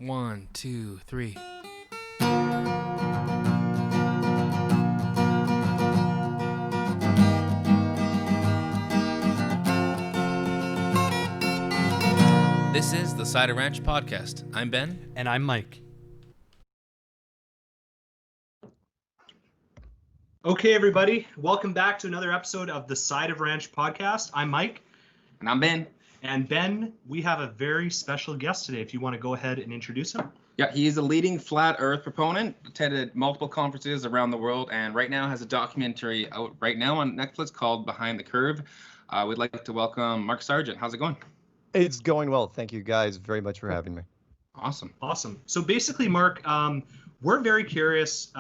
1, 2, 3. This is the Cider Ranch Podcast. I'm Ben. And I'm Mike. Okay, everybody. Welcome back to another episode of the Cider Ranch Podcast. I'm Mike. And I'm Ben. And Ben, we have a very special guest today, if you want to go ahead and introduce him. Yeah, he is a leading flat earth proponent, attended multiple conferences around the world, and right now has a documentary out right now on Netflix called Behind the Curve. We'd like to welcome Mark Sargent. How's it going? It's going well. Thank you guys very much for having me. Awesome. Awesome. So basically, Mark, we're very curious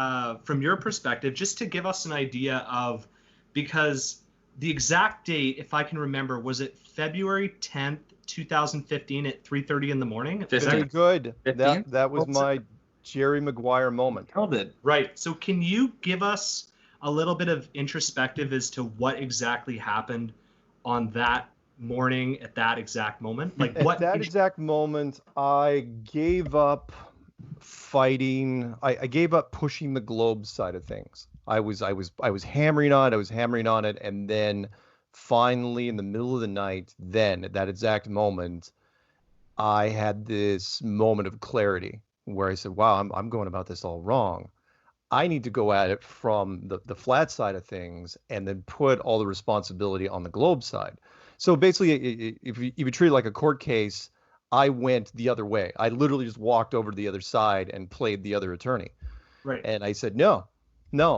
from your perspective, just to give us an idea of, because the exact date, if I can remember, was it February 10th, 2015 at 3:30 in the morning? Very good. 15? That was my Jerry Maguire moment. Held it. Right. So can you give us a little bit of introspective as to what exactly happened on that morning at that exact moment? Like At what that exact moment, I gave up fighting. I gave up pushing the globe side of things. I was hammering on it, and then finally in the middle of the night, then at that exact moment, I had this moment of clarity where I said, wow, I'm going about this all wrong. I need to go at it from the flat side of things and then put all the responsibility on the globe side. So basically, if you treat it like a court case, I went the other way. I literally just walked over to the other side and played the other attorney. Right. And I said, no,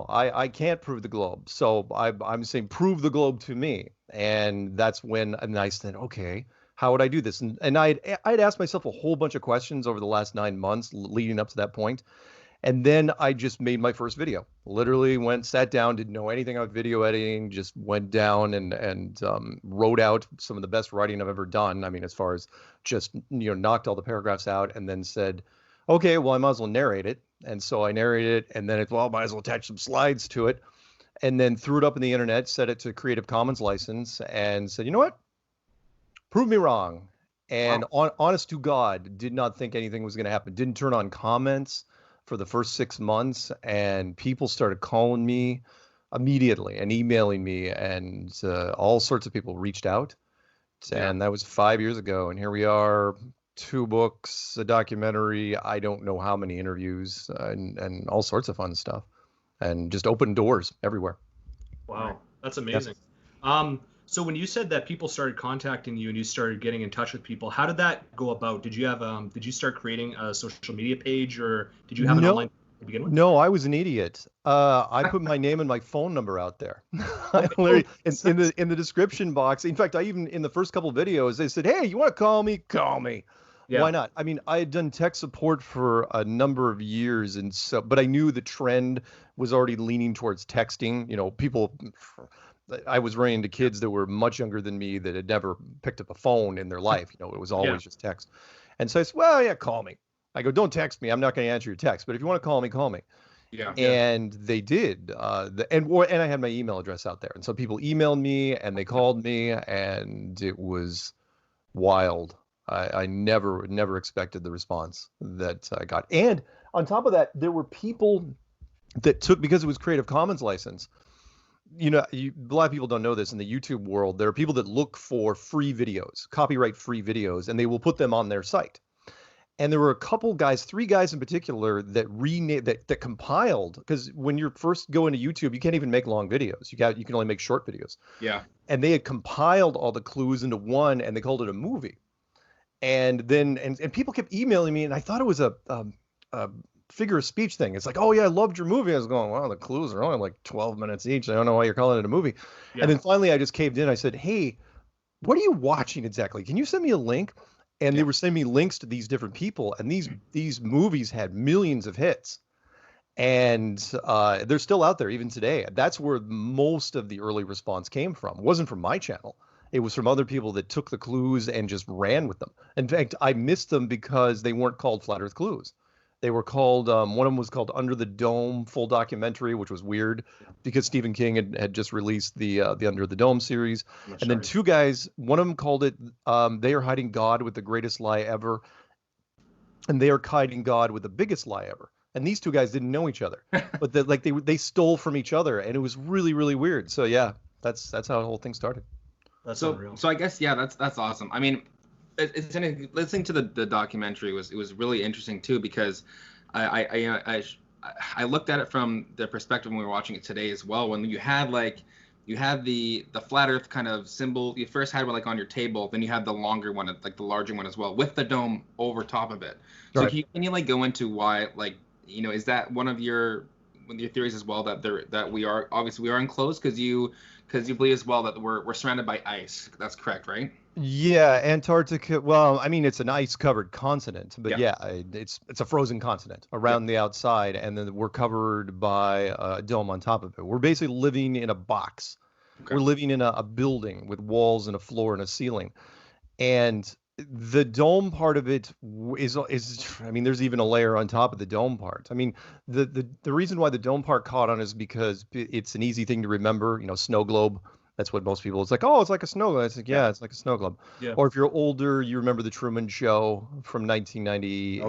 I can't prove the globe. So I'm saying, prove the globe to me. And that's when, and I said, okay, how would I do this? And I'd asked myself a whole bunch of questions over the last 9 months leading up to that point. And then I just made my first video. Literally sat down, didn't know anything about video editing, just went down and wrote out some of the best writing I've ever done. I mean, as far as just, knocked all the paragraphs out and then said, okay, well, I might as well narrate it. And so I narrated it, and then might as well attach some slides to it, and then threw it up in the internet, set it to Creative Commons license, and said, you know what? Prove me wrong. And honest to God, did not think anything was going to happen. Didn't turn on comments for the first 6 months, and people started calling me immediately and emailing me, and all sorts of people reached out. And that was 5 years ago, and here we are, 2 books, a documentary, I don't know how many interviews, and all sorts of fun stuff, and just open doors everywhere. Wow, that's amazing. So when you said that people started contacting you and you started getting in touch with people, how did that go about? Did you start creating a social media page, or did you have an online to begin with? No, I was an idiot. I put my name and my phone number out there. In the description box. In fact, I even in the first couple of videos, they said, hey, you want to call me? Call me. Yeah. Why not? I mean, I had done tech support for a number of years, but I knew the trend was already leaning towards texting. I was running into kids that were much younger than me that had never picked up a phone in their life. It was always just text. And so I said, well, yeah, call me. I go, don't text me. I'm not going to answer your text. But if you want to call me, call me. Yeah. And they did. And I had my email address out there. And so people emailed me and they called me, and it was wild. I never expected the response that I got. And on top of that, there were people that because it was Creative Commons license. A lot of people don't know this in the YouTube world. There are people that look for free videos, copyright-free videos, and they will put them on their site. And there were a couple guys, 3 guys in particular, that compiled, because when you're first going to YouTube, you can't even make long videos. You can only make short videos. Yeah. And they had compiled all the clues into one, and they called it a movie. And then and people kept emailing me, and I thought it was a figure of speech thing. It's like, oh yeah, I loved your movie. I was going, wow, the clues are only like 12 minutes each. I don't know why you're calling it a movie. Yeah. And then finally I just caved in. I said, hey, what are you watching exactly? Can you send me a link? And they were sending me links to these different people, and these movies had millions of hits. And they're still out there even today. That's where most of the early response came from. It wasn't from my channel. It was from other people that took the clues and just ran with them. In fact, I missed them because they weren't called Flat Earth Clues. They were called, one of them was called Under the Dome full documentary, which was weird because Stephen King had just released the Under the Dome series. And then 2 guys, one of them called it, They Are Hiding God with the Greatest Lie Ever. and they are kiting God with the biggest lie ever. And these two guys didn't know each other, but they stole from each other, and it was really, really weird. So yeah, that's how the whole thing started. That's unreal. So I guess that's awesome. I mean, listening to the documentary was really interesting too, because I looked at it from the perspective when we were watching it today as well. When you had the flat Earth kind of symbol, you first had one like on your table, then you had the longer one, like the larger one as well, with the dome over top of it. So Right. can you like go into why, like, is that one of your theories as well, that we are enclosed because you believe as well that we're surrounded by ice? That's correct, right? Yeah, Antarctica. Well, I mean, it's an ice-covered continent, but yeah, it's a frozen continent around the outside, and then we're covered by a dome on top of it. We're basically living in a box. Okay. We're living in a building with walls and a floor and a ceiling, and the dome part of it is. I mean, there's even a layer on top of the dome part. I mean, the reason why the dome part caught on is because it's an easy thing to remember. Snow globe. That's what most people. It's like, oh, it's like a snow globe. It's like, yeah, it's like a snow globe. Yeah. Or if you're older, you remember the Truman Show from 1998,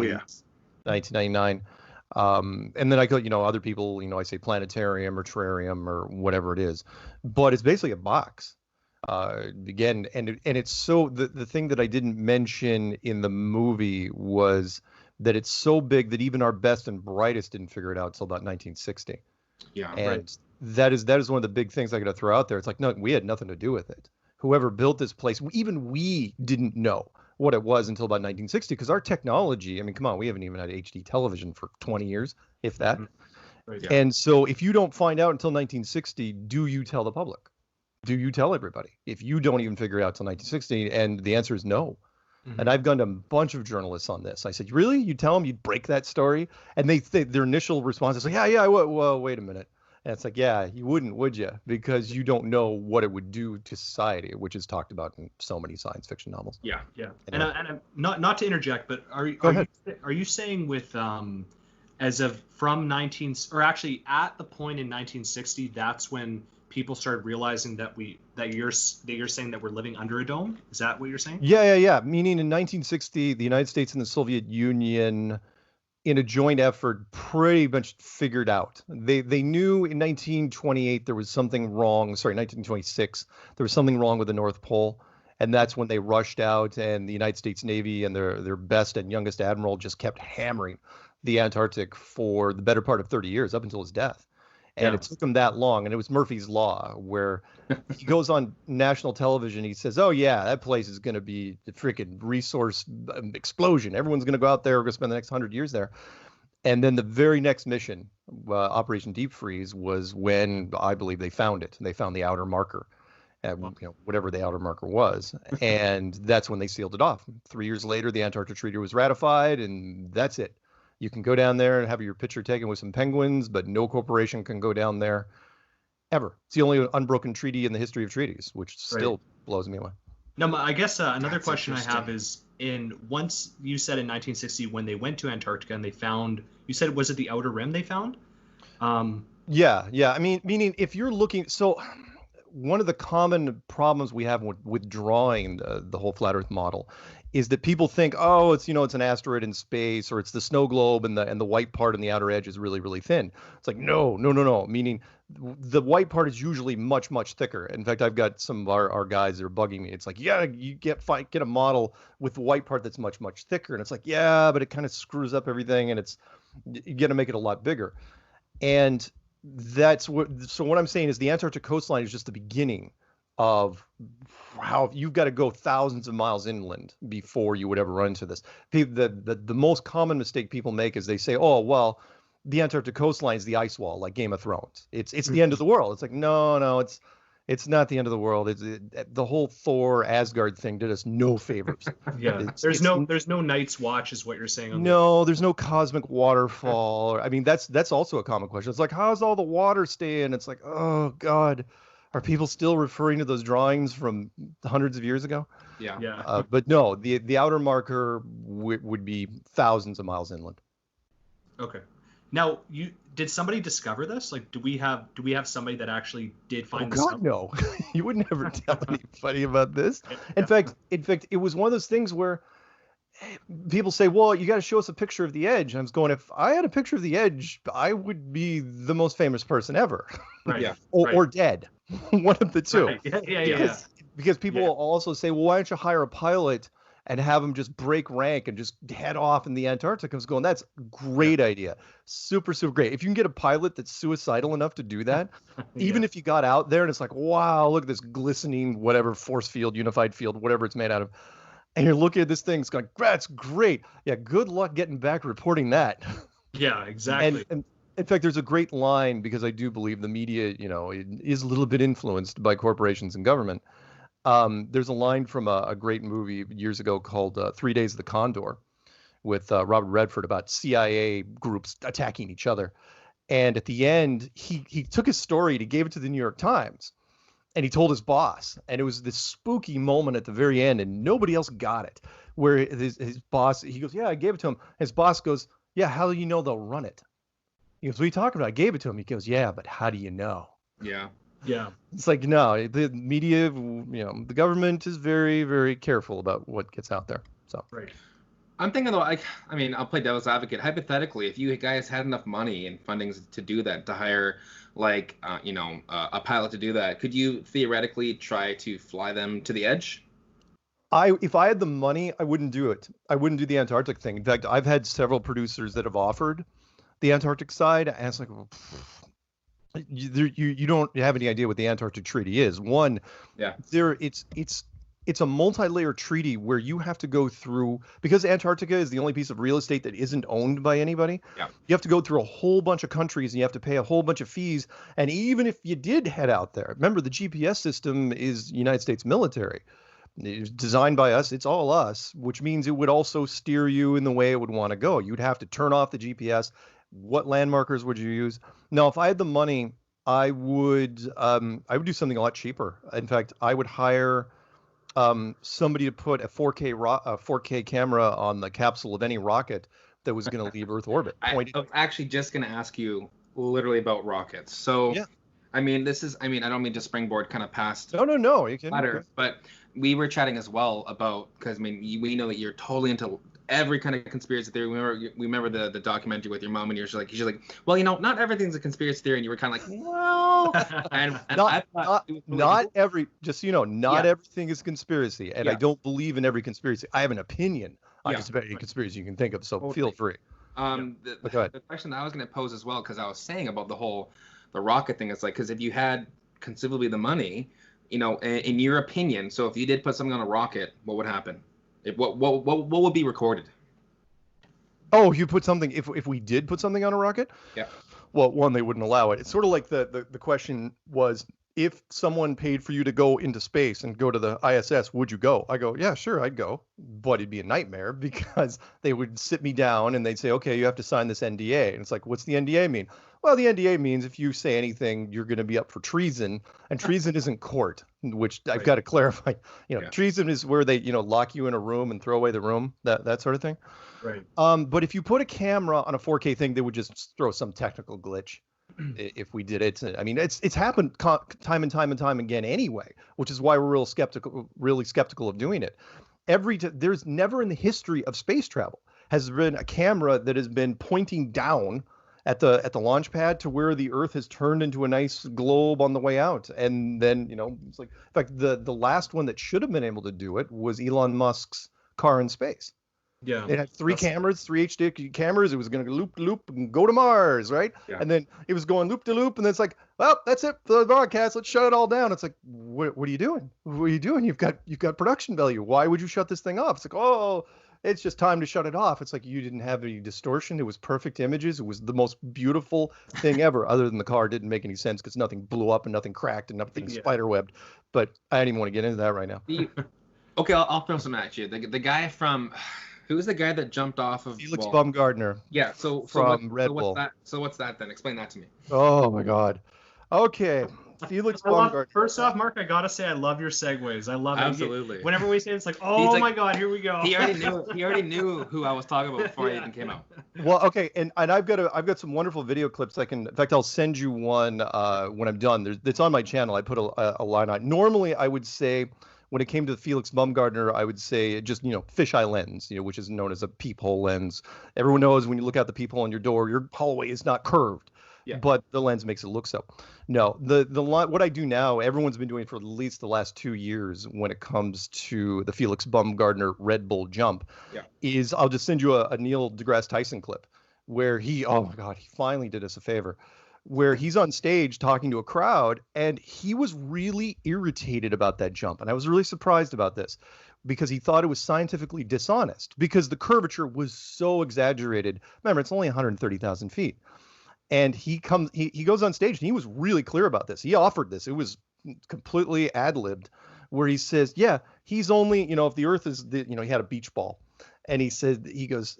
1999. And then I go, other people, I say planetarium or terrarium or whatever it is, but it's basically a box. Again, and it's so the thing that I didn't mention in the movie was that it's so big that even our best and brightest didn't figure it out until about 1960. Yeah. And Right. that is one of the big things I got to throw out there. It's like, no, we had nothing to do with it. Whoever built this place, even we didn't know what it was until about 1960, because our technology, I mean, come on, we haven't even had HD television for 20 years, if that. Right. Yeah. And so if you don't find out until 1960, do you tell the public? Do you tell everybody? If you don't even figure it out till 1960, and the answer is no. Mhm. And I've gone to a bunch of journalists on this. I said, really? You tell them you'd break that story? And their initial response is like, yeah, well, wait a minute. And it's like, yeah, you wouldn't, would you? Because you don't know what it would do to society, which is talked about in so many science fiction novels. Yeah. Yeah, Anyway. and not to interject, but Go ahead. are you saying with as of from 19 or actually at the point in 1960, that's when people started realizing that you're saying that we're living under a dome? Is that what you're saying? Yeah. Meaning in 1960, the United States and the Soviet Union, in a joint effort, pretty much figured out. They knew in 1928 there was something wrong. Sorry, 1926 there was something wrong with the North Pole, and that's when they rushed out, and the United States Navy and their best and youngest admiral just kept hammering the Antarctic for the better part of 30 years, up until his death. And it took him that long, and it was Murphy's Law, where he goes on national television. He says, "Oh yeah, that place is going to be a freaking resource explosion. Everyone's going to go out there. We're going to spend the next 100 years there." And then the very next mission, Operation Deep Freeze, was when I believe they found it. They found the outer marker, whatever the outer marker was, and that's when they sealed it off. 3 years later, the Antarctic Treaty was ratified, and that's it. You can go down there and have your picture taken with some penguins, but no corporation can go down there ever. It's the only unbroken treaty in the history of treaties, which still blows me away. No, I guess another That's question I have interesting. is once you said in 1960 when they went to Antarctica and they found, you said, was it the outer rim they found? Yeah. I mean, meaning if you're looking, so one of the common problems we have with drawing the whole flat Earth model is that people think, oh, it's an asteroid in space, or it's the snow globe, and the white part on the outer edge is really, really thin. It's like, no. Meaning the white part is usually much, much thicker. In fact, I've got some of our guys that are bugging me. It's like, yeah, you get a model with the white part that's much, much thicker. And it's like, yeah, but it kind of screws up everything, and you got to make it a lot bigger. And so what I'm saying is the Antarctic coastline is just the beginning of how you've got to go thousands of miles inland before you would ever run into this. The most common mistake people make is they say, oh, well, the Antarctic coastline is the ice wall, like Game of Thrones. It's the end of the world. It's like, no, it's not the end of the world. The whole Thor Asgard thing did us no favors. Yeah, there's no Night's Watch, is what you're saying. There's no cosmic waterfall. I mean, that's also a common question. It's like, how's all the water staying? It's like, oh God, are people still referring to those drawings from hundreds of years ago? Yeah. But no, the outer marker would be thousands of miles inland. Okay. Now, did somebody discover this? Like, do we have somebody that actually did find this? Oh stuff? God, no! You would never tell anybody about this. In fact, it was one of those things where people say, well, you got to show us a picture of the edge. And I was going, if I had a picture of the edge, I would be the most famous person ever. Right. Yeah. Or dead. One of the two. Right. Yeah. Because people will also say, well, why don't you hire a pilot and have him just break rank and just head off in the Antarctic? I was going, that's a great idea. Super, super great. If you can get a pilot that's suicidal enough to do that, even if you got out there and it's like, wow, look at this glistening, whatever, force field, unified field, whatever it's made out of. And you're looking at this thing, it's going, that's great. Yeah, good luck getting back reporting that. Yeah, exactly. And in fact, there's a great line, because I do believe the media, is a little bit influenced by corporations and government. There's a line from a great movie years ago called 3 Days of the Condor with Robert Redford about CIA groups attacking each other. And at the end, he took his story and he gave it to the New York Times. And he told his boss, and it was this spooky moment at the very end, and nobody else got it, where his boss, he goes, yeah, I gave it to him. His boss goes, yeah, how do you know they'll run it? He goes, what are you talking about? I gave it to him. He goes, yeah, but how do you know? Yeah. It's like, no, the media, the government is very, very careful about what gets out there. So. Right. I'm thinking though, I'll play devil's advocate. Hypothetically, if you guys had enough money and fundings to do that, to hire a pilot to do that, could you theoretically try to fly them to the edge? If I had the money, I wouldn't do it. I wouldn't do the Antarctic thing. In fact, I've had several producers that have offered the Antarctic side, and it's like, well, you don't have any idea what the Antarctic Treaty is. One, it's a multi-layer treaty where you have to go through, because Antarctica is the only piece of real estate that isn't owned by anybody. Yeah. You have to go through a whole bunch of countries and you have to pay a whole bunch of fees. And even if you did head out there, remember the GPS system is United States military. It's designed by us. It's all us, which means it would also steer you in the way it would want to go. You'd have to turn off the GPS. What landmarkers would you use? Now, if I had the money, I would do something a lot cheaper. In fact, I would hire somebody to put a 4K camera on the capsule of any rocket that was going to leave Earth orbit. I was actually just going to ask you literally about rockets. So, yeah. I don't mean to springboard kind of past. No, you can. But we were chatting as well about, because we know that you're totally into every kind of conspiracy theory. We remember the documentary with your mom, and you're like, well, not everything's a conspiracy theory, and you were kind of like, well, and not every, just so you know, not everything is conspiracy, and I don't believe in every conspiracy. I have an opinion on just about any conspiracy you can think of, so feel free. The question that I was going to pose as well, because I was saying about the rocket thing, it's like, because if you had conceivably the money, in your opinion, so if you did put something on a rocket, what would happen? What would be recorded? Oh, you put something, if we did put something on a rocket? Yeah. Well, one, they wouldn't allow it. It's sort of like the question was, if someone paid for you to go into space and go to the ISS, would you go? I go, yeah, sure, I'd go. But it'd be a nightmare because they would sit me down and they'd say, okay, you have to sign this NDA. And it's like, what's the NDA mean? Well, the NDA means if you say anything, you're going to be up for treason. And treason isn't court, which I've got to clarify. Treason is where they, lock you in a room and throw away the room, that sort of thing. Right. But if you put a camera on a 4K thing, they would just throw some technical glitch. If we did it, I mean, it's happened time and time again anyway, which is why we're really skeptical of doing it. There's never in the history of space travel has been a camera that has been pointing down at the launch pad to where the Earth has turned into a nice globe on the way out. And then, it's like, in fact, the last one that should have been able to do it was Elon Musk's car in space. Yeah. It had three HD cameras. It was going to loop and go to Mars, right? Yeah. And then it was going loop to loop, and then it's like, well, that's it for the broadcast. Let's shut it all down. It's like, what are you doing? What are you doing? You've got production value. Why would you shut this thing off? It's like, oh, it's just time to shut it off. It's like you didn't have any distortion. It was perfect images. It was the most beautiful thing ever, other than the car didn't make any sense because nothing blew up and nothing cracked and nothing spiderwebbed. But I don't even want to get into that right now. Okay, I'll throw some at you. The guy from... Who was the guy that jumped off of Felix Baumgartner? Yeah, from Red Bull. What's that then? Explain that to me. Oh my God. Okay. Felix Baumgartner. First off, Mark, I gotta say I love your segues. I love it. Absolutely. Whenever we say it, it's like, oh my God, here we go. He already knew who I was talking about before I even came out. Well, okay, and I've got some wonderful video clips. In fact, I'll send you one when I'm done. It's on my channel. I put a line on. Normally, I would say, when it came to Felix Baumgartner, I would say just, fisheye lens, which is known as a peephole lens. Everyone knows when you look out the peephole on your door, your hallway is not curved, but the lens makes it look so. No, what I do now, everyone's been doing for at least the last 2 years when it comes to the Felix Baumgartner Red Bull jump, is I'll just send you a Neil deGrasse Tyson clip where oh my God, he finally did us a favor, where he's on stage talking to a crowd, and he was really irritated about that jump. And I was really surprised about this because he thought it was scientifically dishonest because the curvature was so exaggerated. Remember, it's only 130,000 feet. And he goes on stage and he was really clear about this. He offered this. It was completely ad-libbed where he says, yeah, he's only, if the earth is, he had a beach ball. And he said, he goes,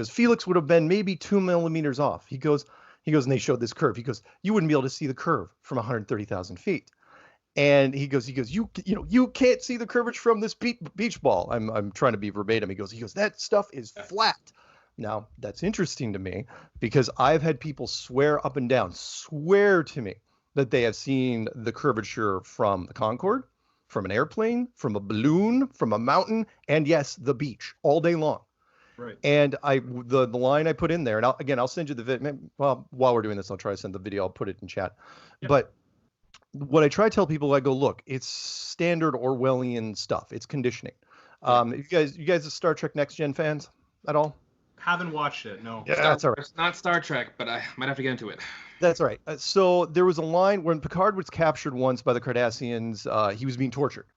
Felix would have been maybe 2 millimeters off. He goes, and they showed this curve. He goes, you wouldn't be able to see the curve from 130,000 feet. And he goes, you can't see the curvature from this beach ball. I'm trying to be verbatim. He goes, that stuff is flat. Now, that's interesting to me because I've had people swear to me that they have seen the curvature from the Concorde, from an airplane, from a balloon, from a mountain, and yes, the beach all day long. Right. And the line I put in there, and I'll send you the video. Well, while we're doing this, I'll try to send the video. I'll put it in chat. Yep. But what I try to tell people, I go, look, it's standard Orwellian stuff. It's conditioning. You guys are Star Trek Next Gen fans at all? Haven't watched it, no. Yeah, that's all right. It's not Star Trek, but I might have to get into it. That's all right. So there was a line when Picard was captured once by the Cardassians. He was being tortured,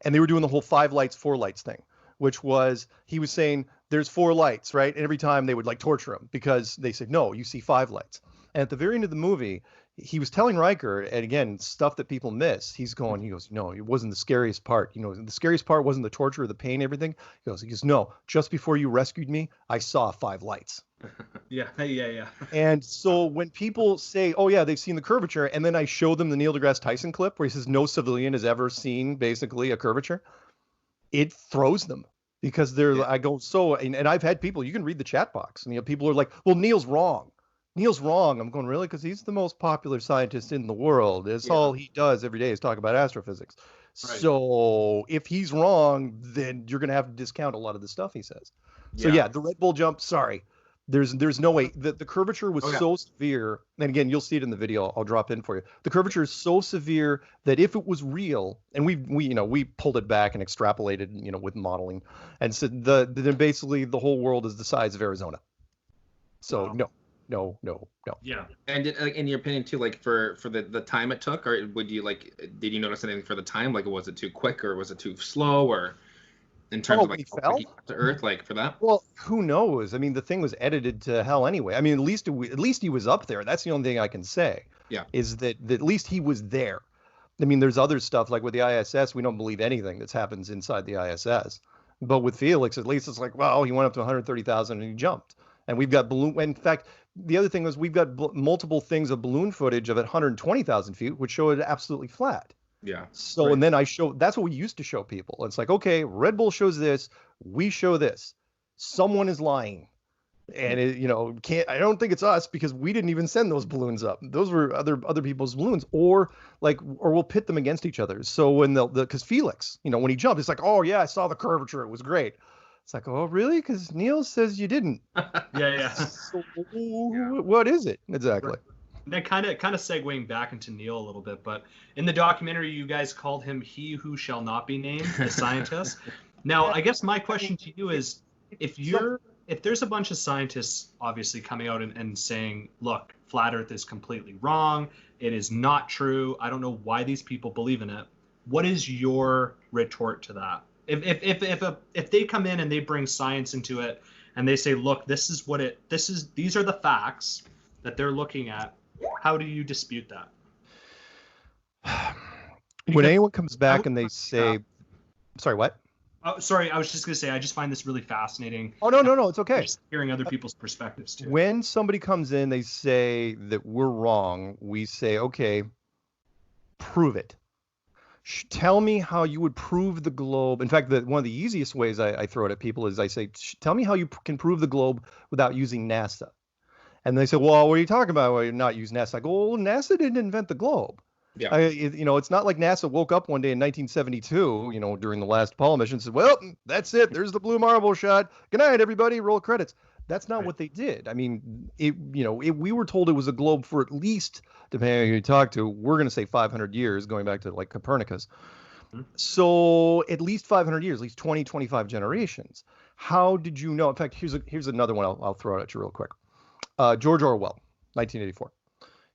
and they were doing the whole 5 lights, 4 lights thing, which was he was saying there's 4 lights, right? And every time they would torture him because they said, no, you see 5 lights. And at the very end of the movie, he was telling Riker, and again, stuff that people miss. He goes, no, it wasn't the scariest part. The scariest part wasn't the torture or the pain, everything. He goes, no, just before you rescued me, I saw 5 lights. Yeah. And so when people say, oh yeah, they've seen the curvature, and then I show them the Neil deGrasse Tyson clip where he says no civilian has ever seen basically a curvature, it throws them. Because I go, and I've had people, you can read the chat box, and people are like, well, Neil's wrong. I'm going, really? Because he's the most popular scientist in the world. That's all he does every day is talk about astrophysics. Right. So if he's wrong, then you're going to have to discount a lot of the stuff he says. So the Red Bull jump, sorry. There's no way. The curvature was so severe, and again, you'll see it in the video. I'll drop in for you. The curvature is so severe that if it was real, and we pulled it back and extrapolated, with modeling, and said then basically the whole world is the size of Arizona. So no. Yeah. And in your opinion too, for the time it took, or did you notice anything for the time? Was it too quick or was it too slow, or in terms of he fell to Earth, for that? Well, who knows? I mean, the thing was edited to hell anyway. I mean, at least he was up there. That's the only thing I can say. Yeah. Is that at least he was there. I mean, there's other stuff with the ISS. We don't believe anything that happens inside the ISS. But with Felix, at least it's well, he went up to 130,000 and he jumped. And we've got balloon. In fact, the other thing was we've got multiple things of balloon footage of at 120,000 feet, which show it absolutely flat. Yeah. So, right. And then that's what we used to show people. It's okay, Red Bull shows this, we show this. Someone is lying. And I don't think it's us because we didn't even send those balloons up. Those were other people's balloons, or we'll pit them against each other. So when because Felix, when he jumped, it's oh yeah, I saw the curvature, it was great. It's oh, really? Because Neil says you didn't. Yeah. So, what is it exactly? That kind of segueing back into Neil a little bit, but in the documentary, you guys called him "He Who Shall Not Be Named," the scientist. Now, I guess my question to you is, if there's a bunch of scientists obviously coming out and saying, "Look, flat Earth is completely wrong. It is not true. I don't know why these people believe in it." What is your retort to that? If they come in and they bring science into it and they say, look, these are the facts that they're looking at, how do you dispute that? When anyone comes back and they say, sorry, what? Oh, sorry, I was just going to say, I just find this really fascinating. Oh, no, it's okay. Just hearing other people's perspectives too. When somebody comes in, they say that we're wrong. We say, okay, prove it. Tell me how you would prove the globe. In fact, one of the easiest ways I throw it at people is I say, tell me how you can prove the globe without using NASA. And they say, well, what are you talking about? Well, you're not using NASA. I go, well, NASA didn't invent the globe. Yeah. It's not like NASA woke up one day in 1972, during the last Apollo mission, and said, well, that's it. There's the blue marble shot. Good night, everybody. Roll credits. That's not what they did. I mean, we were told it was a globe for at least, depending on who you talk to, we're going to say 500 years, going back to like Copernicus. So at least 500 years, at least 20, 25 generations. How did you know? In fact, here's another one I'll throw it at you real quick. George Orwell, 1984.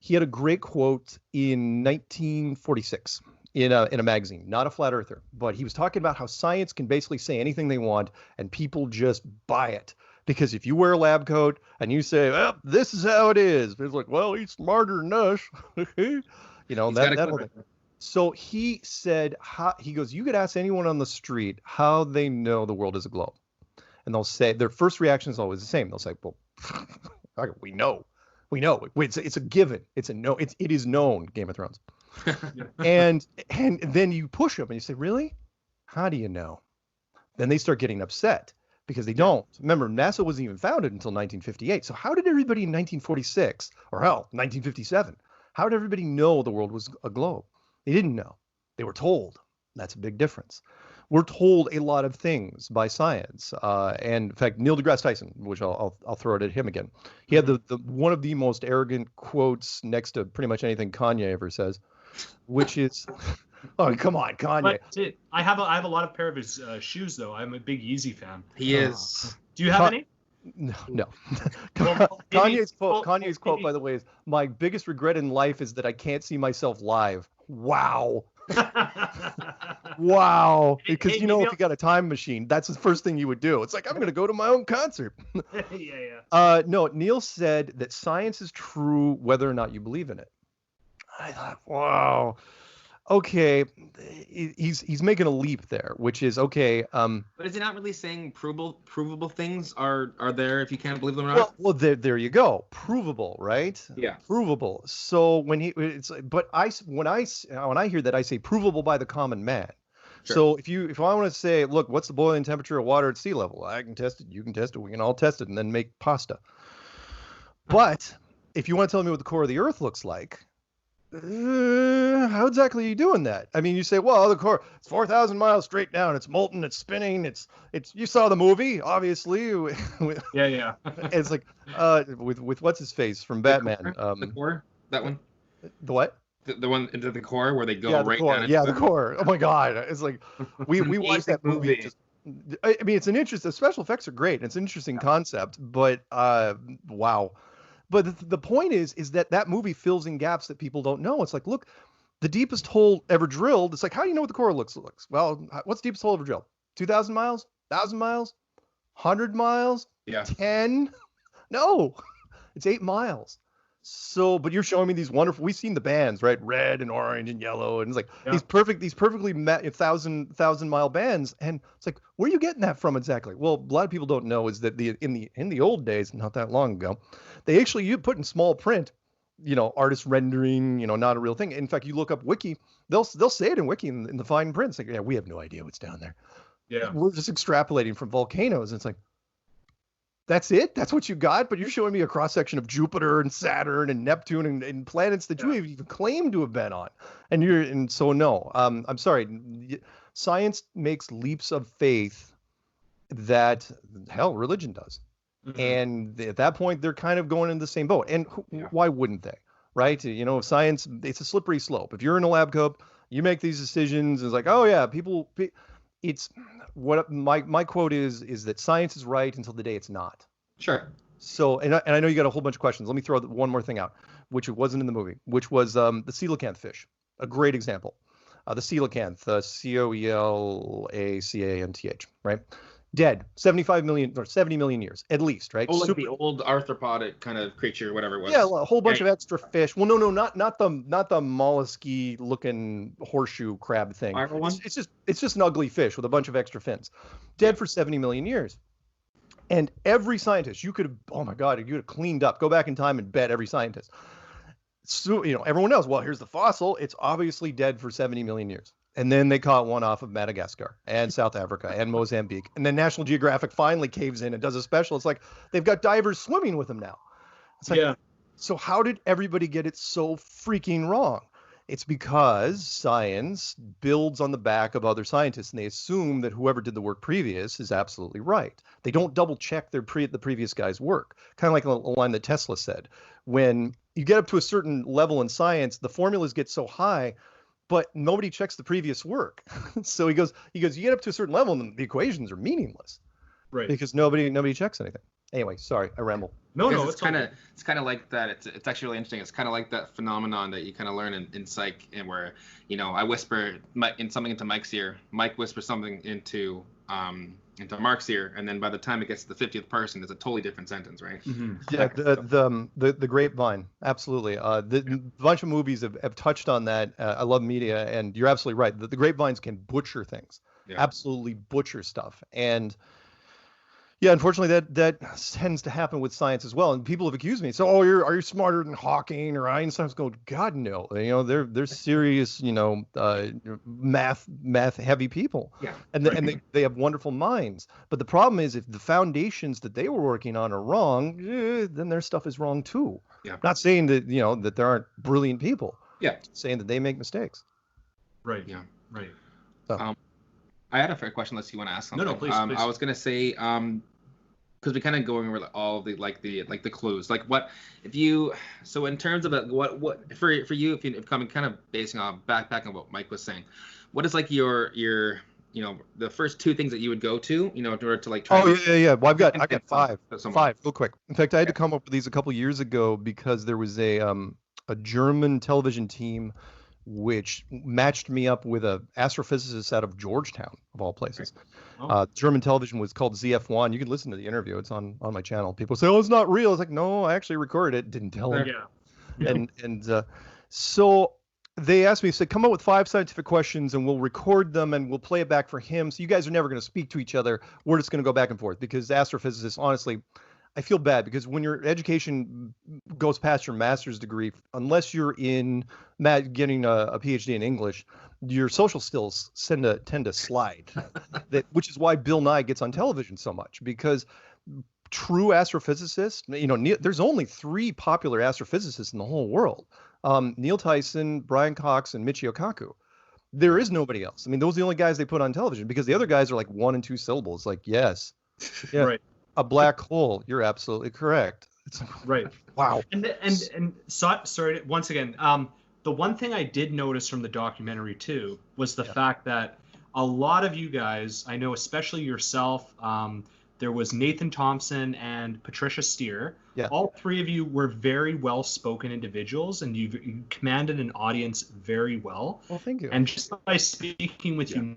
He had a great quote in 1946 in a magazine, not a flat earther, but he was talking about how science can basically say anything they want and people just buy it. Because if you wear a lab coat and you say, well, this is how it is, it's like, well, he's smarter than us. So he said, he goes, you could ask anyone on the street how they know the world is a globe. And they'll say, their first reaction is always the same. They'll say, well, we know. It's a given. It's a no. It is known. Game of Thrones. and then you push them and you say, really? How do you know? Then they start getting upset because they don't. Remember, NASA wasn't even founded until 1958. So how did everybody in 1946 or 1957? How did everybody know the world was a globe? They didn't know. They were told. That's a big difference. We're told a lot of things by science. And in fact, Neil deGrasse Tyson, which I'll throw it at him again. He had the one of the most arrogant quotes next to pretty much anything Kanye ever says, which is, oh, come on, Kanye. But I have a lot of pair of his shoes, though. I'm a big Yeezy fan. He is. Do you have any? No. Kanye's quote, by the way, is, my biggest regret in life is that I can't see myself live. Wow. Wow. Because if you got a time machine, that's the first thing you would do. It's like, I'm going to go to my own concert. Yeah. No, Neil said that science is true whether or not you believe in it. I thought, wow. Okay, he's making a leap there, which is okay. But is he not really saying provable things are there if you can't believe them or not? Well, there you go, provable, right? Yeah, provable. So when I hear that, I say provable by the common man. Sure. So if I want to say, look, what's the boiling temperature of water at sea level? I can test it. You can test it. We can all test it, and then make pasta. But if you want to tell me what the core of the Earth looks like. How exactly are you doing that? I mean, you say, well, the core, it's 4,000 miles straight down. It's molten. It's spinning. It's. You saw the movie, obviously. Yeah. It's like with what's his face from Batman. The core, that one. The what? The one into the core where they go right down. The core. Oh my God! It's like we watched that movie. I mean, it's an interesting. The special effects are great. It's an interesting concept, but wow. But the point is that movie fills in gaps that people don't know. It's like, look, the deepest hole ever drilled. It's like, how do you know what the core looks? Well, what's the deepest hole ever drilled? 2,000 miles? 1,000 miles? 100 miles? Yeah. 10? No, it's 8 miles. So, but you're showing me these wonderful. We've seen the bands, right? Red and orange and yellow, and it's like these perfectly 1,000 mile bands. And it's like, where are you getting that from exactly? Well, a lot of people don't know is that in the old days, not that long ago, they actually you put in small print, artist rendering, not a real thing. In fact, you look up Wiki, they'll say it in Wiki in the fine print. It's like, yeah, we have no idea what's down there. Yeah, we're just extrapolating from volcanoes. And it's like, that's it? That's what you got? But you're showing me a cross-section of Jupiter and Saturn and Neptune and planets that you even claim to have been on. And so no, I'm sorry. Science makes leaps of faith that, hell, religion does. Mm-hmm. And at that point, they're kind of going in the same boat. And why wouldn't they? Right? Science, it's a slippery slope. If you're in a lab coat, you make these decisions. It's like, oh, yeah, it's what my quote is that science is right until the day it's not. Sure. So, and I know you got a whole bunch of questions. Let me throw one more thing out, which wasn't in the movie, which was the coelacanth fish. A great example. The coelacanth, Coelacanth, right? Dead, 75 million or 70 million years at least, right? Oh, like the old arthropodic kind of creature, whatever it was. Yeah, a whole bunch of extra fish. Well, no, not the mollusky looking horseshoe crab thing. It's just an ugly fish with a bunch of extra fins. Dead for 70 million years. And every scientist, you could have cleaned up, go back in time and bet every scientist. So, everyone knows, well, here's the fossil. It's obviously dead for 70 million years. And then they caught one off of Madagascar and South Africa and Mozambique. And then National Geographic finally caves in and does a special. It's like they've got divers swimming with them now. It's like, so how did everybody get it so freaking wrong? It's because science builds on the back of other scientists, and they assume that whoever did the work previous is absolutely right. They don't double check the previous guy's work. Kind of like a line that Tesla said. When you get up to a certain level in science, the formulas get so high, but nobody checks the previous work. So he goes, you get up to a certain level and the equations are meaningless. Right. Because nobody checks anything. Anyway, sorry, I ramble. No, it's kind of like that. It's actually really interesting. It's kind of like that phenomenon that you kind of learn in psych, and where I whisper something into Mike's ear, Mike whispers something into Mark's ear, and then by the time it gets to the 50th person, it's a totally different sentence, right? Mm-hmm. Yeah, the grapevine, absolutely. The bunch of movies have touched on that. I love media, and you're absolutely right. The grapevines can butcher things, absolutely butcher stuff, and. Yeah, unfortunately, that tends to happen with science as well. And people have accused me. So, are you smarter than Hawking or Einstein? I was going, God, no. They're serious, math heavy people. Yeah. And they have wonderful minds. But the problem is, if the foundations that they were working on are wrong, then their stuff is wrong too. Yeah. Not saying that that there aren't brilliant people. Yeah. Saying that they make mistakes. Right. Yeah. Right. So. I had a fair question unless you want to ask something. No, please. I was gonna say, because we kind of going over all the the clues. Like what if you so in terms of what for you if you're coming kind of basing on back on what Mike was saying, what is like your the first two things that you would go to in order to like try. Yeah. Well, I got five real quick. In fact, I had to come up with these a couple years ago because there was a German television team which matched me up with an astrophysicist out of Georgetown, of all places. Oh. German television was called ZF1. You can listen to the interview. It's on my channel. People say, oh, it's not real. It's like, no, I actually recorded it. Didn't tell them. Yeah. And so they asked me, said, come up with 5 scientific questions and we'll record them and we'll play it back for him. So you guys are never going to speak to each other. We're just going to go back and forth because astrophysicists, honestly, I feel bad because when your education goes past your master's degree, unless you're getting a PhD in English, your social skills tend to slide. Which is why Bill Nye gets on television so much, because true astrophysicists, there's only 3 popular astrophysicists in the whole world: Neil Tyson, Brian Cox, and Michio Kaku. There is nobody else. I mean, those are the only guys they put on television because the other guys are like 1 and 2 syllables. Like, yes, yeah. Right. A black hole. You're absolutely correct. It's right. Wow. And sorry, once again, the one thing I did notice from the documentary too was the fact that a lot of you guys, I know, especially yourself, there was Nathan Thompson and Patricia Steer. Yeah. All 3 of you were very well-spoken individuals, and you commanded an audience very well. Well, thank you. And just by speaking with you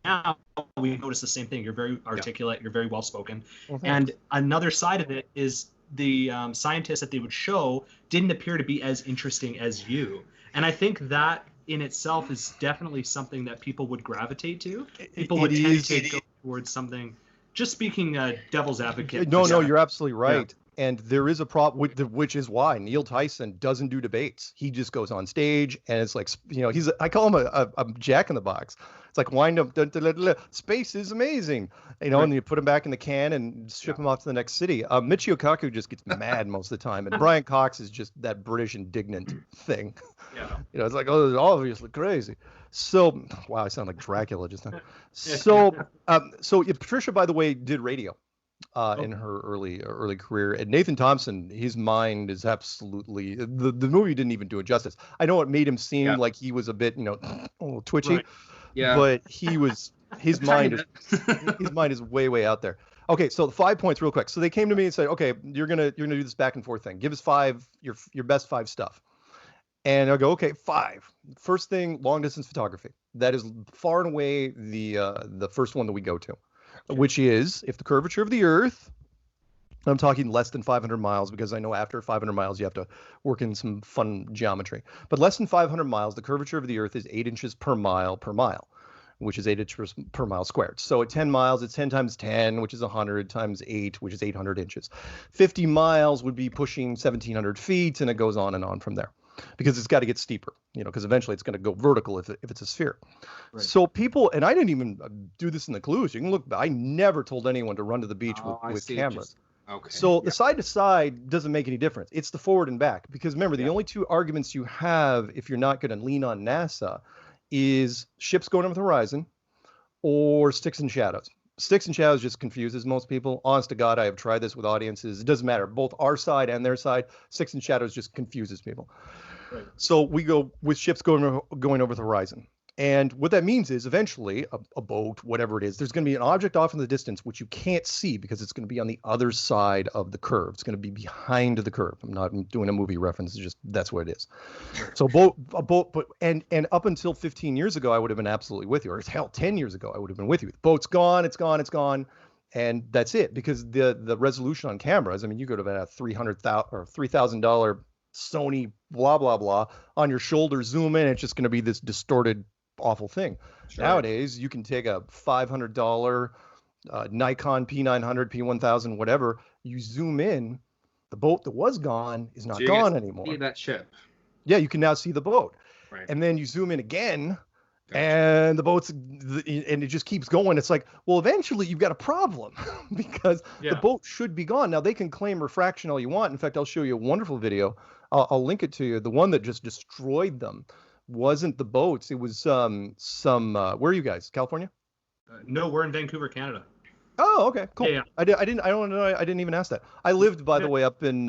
now, we notice the same thing. You're very articulate. You're very well spoken. And another side of it is the scientists that they would show didn't appear to be as interesting as you. And I think that in itself is definitely something that people would gravitate to. People would tend to go towards something. Just speaking devil's advocate. No, you're absolutely right. Yeah. And there is a problem, which is why Neil Tyson doesn't do debates. He just goes on stage, and it's like, I call him a jack in the box. It's like wind up, space is amazing, and you put him back in the can and ship him off to the next city. Michio Kaku just gets mad most of the time, and Brian Cox is just that British indignant thing. Yeah. It's like, oh, it's obviously crazy. So, wow, I sound like Dracula just now. So Patricia, by the way, did radio. In her early career, and Nathan Thompson, his mind is absolutely the movie didn't even do it justice. I know it made him seem like he was a bit a little twitchy, right. Yeah, but his mind is way out there. Okay, so the 5 points real quick. So they came to me and said, okay, you're gonna do this back and forth thing. Give us 5 your best 5 stuff. And I'll go, okay, 5. First thing, long distance photography. That is far and away the first one that we go to. Which is, if the curvature of the Earth, I'm talking less than 500 miles, because I know after 500 miles you have to work in some fun geometry. But less than 500 miles, the curvature of the Earth is 8 inches per mile, which is 8 inches per mile squared. So at 10 miles, it's 10 times 10, which is 100 times 8, which is 800 inches. 50 miles would be pushing 1,700 feet, and it goes on and on from there. Because it's got to get steeper, because eventually it's going to go vertical if it's a sphere. Right. So people, and I didn't even do this in the clues. You can look, I never told anyone to run to the beach with cameras. Okay. So the side to side doesn't make any difference. It's the forward and back, because remember, the only two arguments you have if you're not going to lean on NASA is ships going over the horizon or sticks and shadows. Sticks and shadows just confuses most people. Honest to God, I have tried this with audiences. It doesn't matter. Both our side and their side, sticks and shadows just confuses people. Right. So we go with ships going over the horizon. And what that means is eventually a boat, whatever it is, there's going to be an object off in the distance which you can't see because it's going to be on the other side of the curve. It's going to be behind the curve. I'm not doing a movie reference. It's just that's what it is. So a boat, but and up until 15 years ago, I would have been absolutely with you. Or hell, 10 years ago, I would have been with you. The boat's gone. It's gone. And that's it, because the resolution on cameras. I mean, you could have had a $300,000 or $3,000 Sony blah blah blah on your shoulder. Zoom in. It's just going to be this distorted, awful thing. Sure. Nowadays, you can take a $500 Nikon P900, P1000, whatever. You zoom in, the boat that was gone is not gone anymore. See that ship. Yeah, you can now see the boat. Right. And then you zoom in again, and the boat's, and it just keeps going. It's like, well, eventually you've got a problem because the boat should be gone. Now, they can claim refraction all you want. In fact, I'll show you a wonderful video. I'll link it to you. The one that just destroyed them wasn't the boats. It was where are you guys? California? No, we're in Vancouver, Canada. Oh, okay, cool. Yeah. I didn't even ask that. I lived, by the way, up in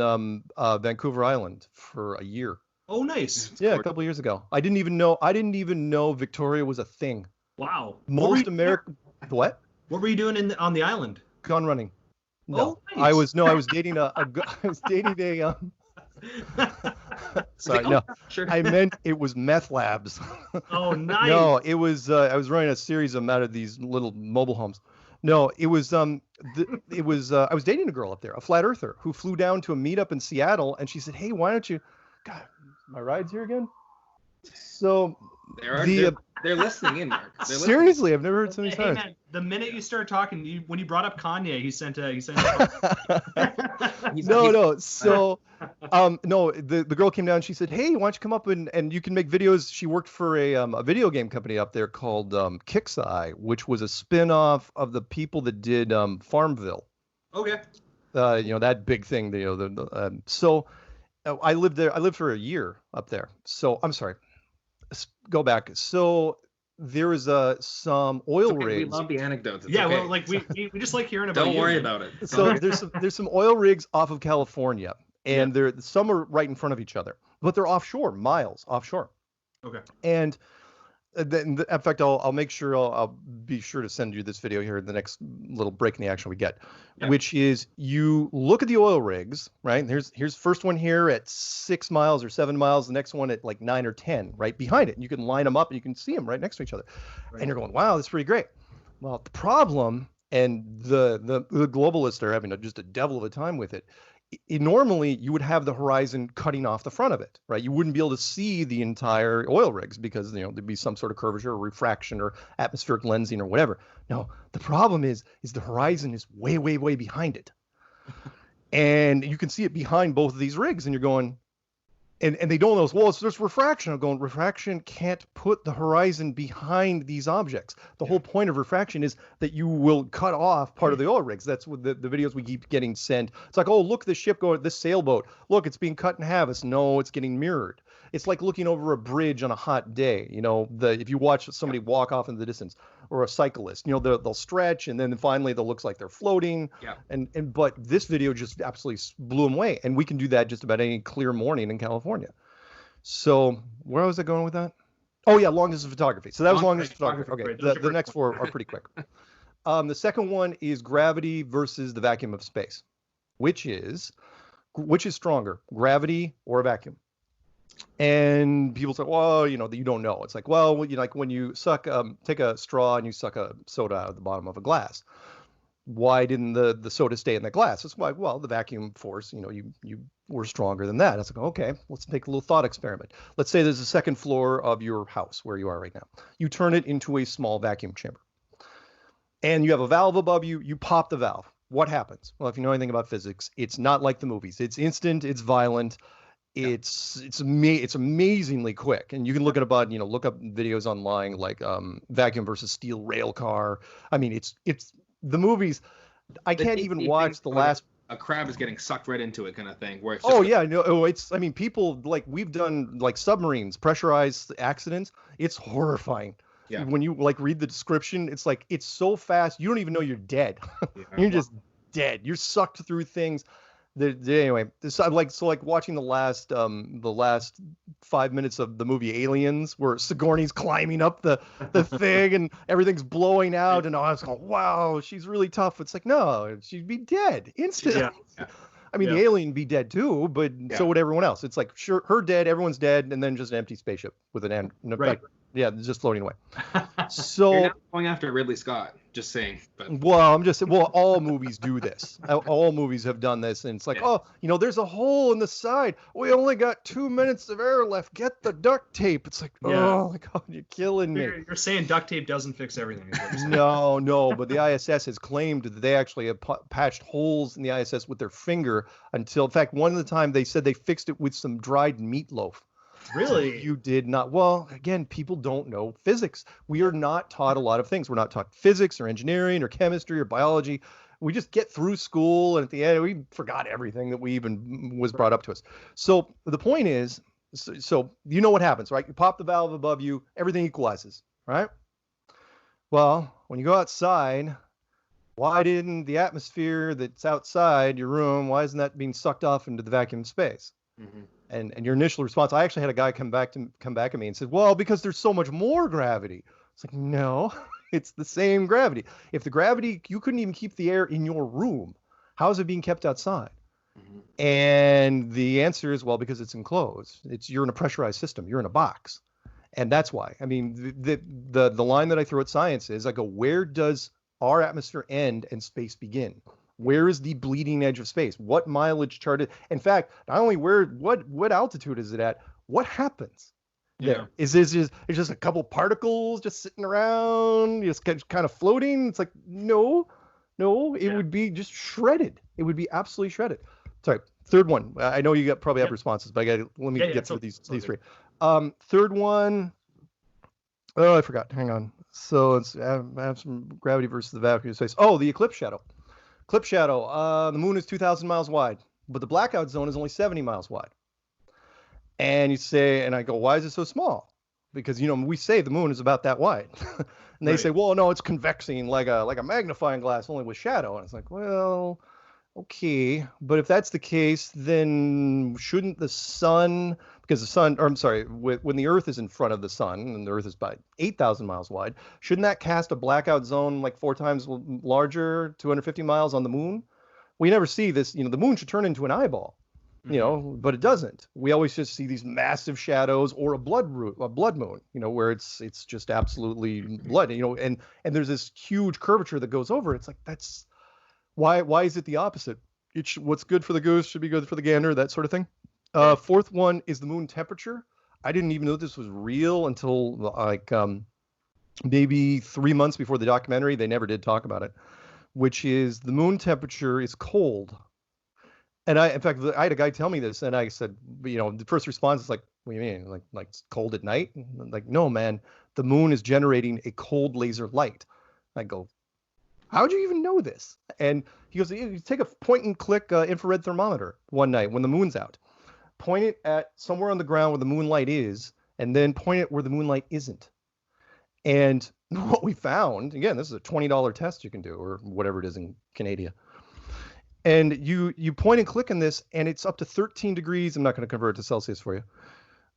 Vancouver Island for a year. Oh, nice. Yeah, a couple of years ago. I didn't even know Victoria was a thing. Wow. Most American. What? What were you doing on the island? Gun running. No, oh, nice. I was dating a sorry, no. Sure. I meant it was meth labs. Oh, nice. No, it was I was running a series of them out of these little mobile homes. No, it was I was dating a girl up there, a flat earther, who flew down to a meetup in Seattle, and she said, "Hey, why don't you?" God, my ride's here again. So they're listening in, Mark. Seriously, I've never heard so many times. Man, the minute you start talking, when you brought up Kanye, he sent No. So, no, the girl came down. She said, "Hey, why don't you come up and you can make videos?" She worked for a video game company up there called Kixeye, which was a spin-off of the people that did Farmville. Okay. That big thing. So I lived there. I lived for a year up there. So I'm sorry. Go back. So there was some oil rigs. We love the anecdotes. It's yeah, okay. well, like we just like hearing about. Don't worry about it. So there's some oil rigs off of California, and some are right in front of each other, but they're offshore, miles offshore. Okay. And in fact, I'll make sure I'll be sure to send you this video here in the next little break in the action we get, which is you look at the oil rigs, right? Here's first one here at 6 miles or 7 miles, the next one at like 9 or 10, right behind it. And you can line them up and you can see them right next to each other, and you're going, wow, that's pretty great. Well, the problem, and the globalists are having just a devil of a time with it. Normally you would have the horizon cutting off the front of it, right? You wouldn't be able to see the entire oil rigs because there'd be some sort of curvature or refraction or atmospheric lensing or whatever. No, the problem is the horizon is way, way, way behind it. And you can see it behind both of these rigs, and you're going, and they don't know, well, there's refraction. I'm going, refraction can't put the horizon behind these objects. The whole point of refraction is that you will cut off part of the oil rigs. That's what the videos we keep getting sent. It's like, oh, look, the ship going, this sailboat. Look, it's being cut in half. No, it's getting mirrored. It's like looking over a bridge on a hot day. If you watch somebody walk off in the distance, or a cyclist, they'll stretch, and then finally they'll look like they're floating. Yeah. But this video just absolutely blew them away, and we can do that just about any clear morning in California. So where was I going with that? Oh yeah, long distance photography. So that was long distance photography. Okay, the next four are pretty quick. The second one is gravity versus the vacuum of space. Which is stronger, gravity or vacuum? And people say, well, you don't know. It's like, well, like when you take a straw and you suck a soda out of the bottom of a glass. Why didn't the soda stay in the glass? It's like, well, the vacuum force, you were stronger than that. It's like, okay, let's make a little thought experiment. Let's say there's a second floor of your house where you are right now. You turn it into a small vacuum chamber. And you have a valve above you. You pop the valve. What happens? Well, if you know anything about physics, it's not like the movies. It's instant. It's violent. It's amazingly quick, and you can look at look up videos online like vacuum versus steel rail car. I mean, it's the movies. I can't even watch the last a crab is getting sucked right into it kind of thing. Where it's I mean, people like we've done like submarines, pressurized accidents. It's horrifying. Yeah. When you like read the description, it's like it's so fast you don't even know you're dead. Yeah. You're just dead. You're sucked through things. Anyway, like watching the last 5 minutes of the movie Aliens, where Sigourney's climbing up the thing and everything's blowing out, and I was going, wow, she's really tough. It's like, no, she'd be dead instantly. Yeah. I mean, the alien be dead too, but so would everyone else. It's like, sure, her dead, everyone's dead, and then just an empty spaceship with an end. Right. Yeah, just floating away. So you're not going after Ridley Scott, just saying. But. Well, all movies do this. All movies have done this, and it's like, there's a hole in the side. We only got 2 minutes of air left. Get the duct tape. It's like, oh my God, you're killing me. You're saying duct tape doesn't fix everything. No, but the ISS has claimed that they actually have patched holes in the ISS with their finger until, in fact, one of the time they said they fixed it with some dried meatloaf. Really? You did not. Well, again, people don't know physics. We are not taught a lot of things. We're not taught physics or engineering or chemistry or biology. We just get through school, and at the end, we forgot everything that we even was brought up to us. So the point is, so you know what happens, right? You pop the valve above you, everything equalizes, right? Well, when you go outside, why didn't the atmosphere that's outside your room, why isn't that being sucked off into the vacuum of space? Mm-hmm. And your initial response, I actually had a guy come back at me and said, well, because there's so much more gravity. It's like, no, it's the same gravity. If the gravity, you couldn't even keep the air in your room, how is it being kept outside? Mm-hmm. And the answer is, well, because it's enclosed. You're in a pressurized system. You're in a box. And that's why. I mean, the line that I throw at science is, I go, where does our atmosphere end and space begin? Where is the bleeding edge of space? What mileage charted? In fact, not only what altitude is it at? What happens there? Is this just a couple particles just sitting around, just kind of floating? It's like, no, it would be just shredded. It would be absolutely shredded. Sorry, third one. I know you probably have responses, but let me get through these three. Third one. Oh, I forgot. Hang on. So let's have some gravity versus the vacuum of space. Oh, the eclipse shadow. Eclipse shadow, the moon is 2,000 miles wide, but the blackout zone is only 70 miles wide. And you say, and I go, why is it so small? Because, we say the moon is about that wide. And they say, well, no, it's convexing like a magnifying glass, only with shadow. And it's like, well, okay. But if that's the case, then shouldn't the sun, because when the Earth is in front of the sun, and the Earth is about 8,000 miles wide, shouldn't that cast a blackout zone like 4 times larger, 250 miles on the moon? We never see this. The moon should turn into an eyeball, but it doesn't. We always just see these massive shadows, or a blood moon, where it's just absolutely blood, and there's this huge curvature that goes over. It's like, that's why is it the opposite? What's good for the goose should be good for the gander, that sort of thing. Fourth one is the moon temperature. I didn't even know this was real until maybe 3 months before the documentary. They never did talk about it, which is the moon temperature is cold. And I had a guy tell me this, and I said, the first response is like, what do you mean? Like it's cold at night? Like, no, man, the moon is generating a cold laser light. I go, how'd you even know this? And he goes, you take a point and click infrared thermometer one night when the moon's out. Point it at somewhere on the ground where the moonlight is, and then point it where the moonlight isn't. And what we found, again, this is a $20 test you can do, or whatever it is in Canada. And you point and click on this, and it's up to 13 degrees. I'm not going to convert it to Celsius for you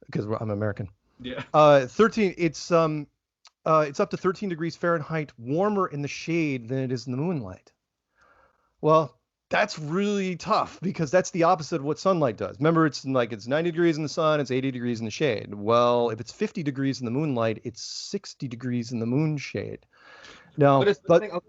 because I'm American. Yeah. 13. It's up to 13 degrees Fahrenheit warmer in the shade than it is in the moonlight. Well, that's really tough, because that's the opposite of what sunlight does. Remember, it's 90 degrees in the sun, it's 80 degrees in the shade. Well, if it's 50 degrees in the moonlight, it's 60 degrees in the moon shade. Now,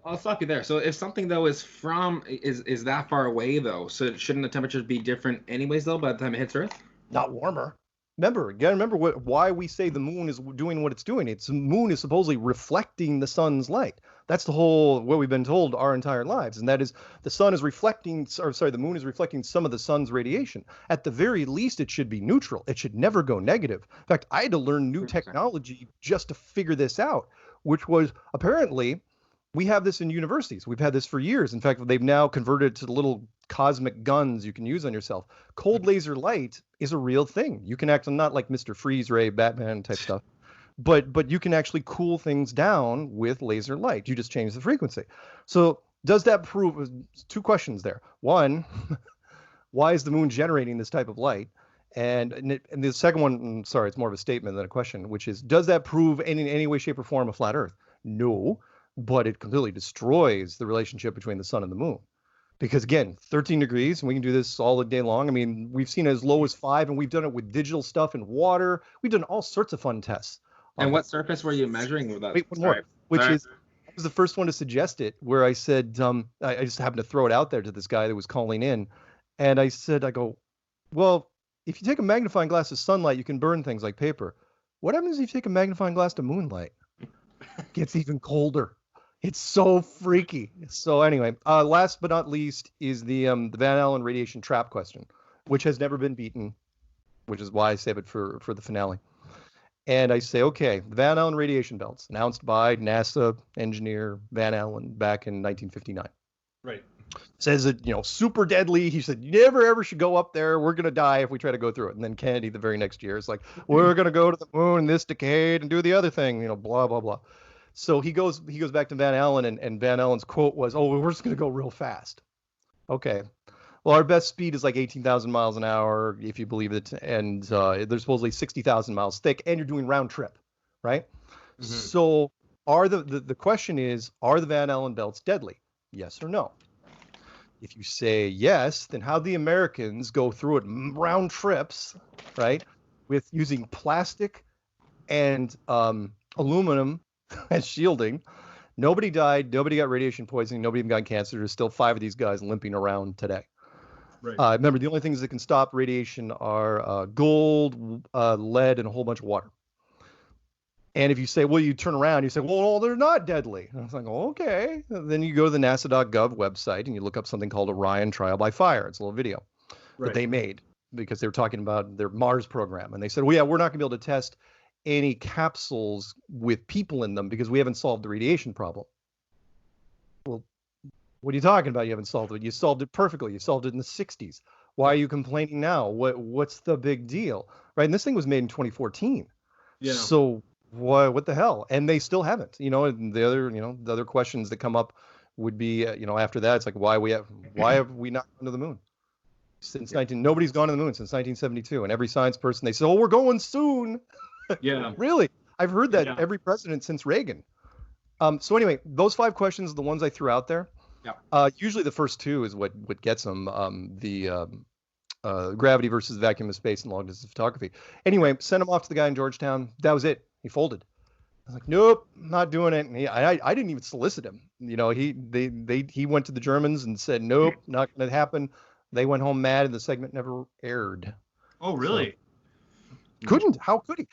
I'll stop you there. So if something though is that far away though, so shouldn't the temperatures be different anyways though by the time it hits Earth? Not warmer. Remember why we say the moon is doing what it's doing. The moon is supposedly reflecting the sun's light. That's what we've been told our entire lives, and that is the moon is reflecting some of the sun's radiation. At the very least, it should be neutral. It should never go negative. In fact, I had to learn new technology just to figure this out, which was apparently we have this in universities. We've had this for years. In fact, they've now converted to little cosmic guns you can use on yourself. Cold laser light is a real thing. You can act not like Mr. Freeze Ray, Batman type stuff, but you can actually cool things down with laser light. You just change the frequency. So does that prove? Two questions there. One, why is the moon generating this type of light? And the second one, sorry, it's more of a statement than a question, which is, does that prove in any way, shape, or form a flat Earth? No, but it completely destroys the relationship between the sun and the moon. Because again, 13 degrees, and we can do this all the day long. I mean, we've seen as low as 5, and we've done it with digital stuff and water. We've done all sorts of fun tests. And what surface were you measuring with that? Wait, one more, which is, I was the first one to suggest it, where I said, I just happened to throw it out there to this guy that was calling in. And I go, well, if you take a magnifying glass of sunlight, you can burn things like paper. What happens if you take a magnifying glass to moonlight? It gets even colder. It's so freaky. So anyway, last but not least is the Van Allen radiation trap question, which has never been beaten, which is why I save it for the finale. And I say, okay, the Van Allen radiation belts, announced by NASA engineer Van Allen back in 1959. Right. Says that, super deadly. He said, you never ever should go up there. We're going to die if we try to go through it. And then Kennedy, the very next year, is like, we're going to go to the moon this decade and do the other thing, blah, blah, blah. So he goes back to Van Allen, and Van Allen's quote was, oh, we're just going to go real fast. Okay. Well, our best speed is like 18,000 miles an hour, if you believe it. And they're supposedly 60,000 miles thick, and you're doing round trip, right? Mm-hmm. So the question is, are the Van Allen belts deadly? Yes or no? If you say yes, then how the Americans go through it round trips, right, with using plastic and aluminum as shielding. Nobody died. Nobody got radiation poisoning. Nobody even got cancer. There's still 5 of these guys limping around today. Right. Remember, the only things that can stop radiation are gold, lead, and a whole bunch of water. And if you say, well, you turn around, you say, well, they're not deadly. And I was like, oh, okay. And then you go to the NASA.gov website and you look up something called Orion Trial by Fire. It's a little video that they made because they were talking about their Mars program. And they said, well, yeah, we're not going to be able to test any capsules with people in them because we haven't solved the radiation problem. Well, what are you talking about? You haven't solved it. You solved it perfectly. You solved it in the 60s. Why are you complaining now? What's the big deal? Right? And this thing was made in 2014. Yeah. So what the hell? And they still haven't. And the other questions that come up would be, after that, it's like, why have we not gone to the moon since nobody's gone to the moon since 1972, and every science person, they say, oh, we're going soon. Yeah. Really? I've heard that every president since Reagan. So anyway, those 5 questions are the ones I threw out there. Yeah. Usually the first 2 is what gets them. Gravity versus vacuum of space and long distance photography. Anyway, sent him off to the guy in Georgetown. That was it. He folded. I was like, nope, not doing it. And I didn't even solicit him. He went to the Germans and said, nope, not going to happen. They went home mad, and the segment never aired. Oh, really? So, couldn't? How could he?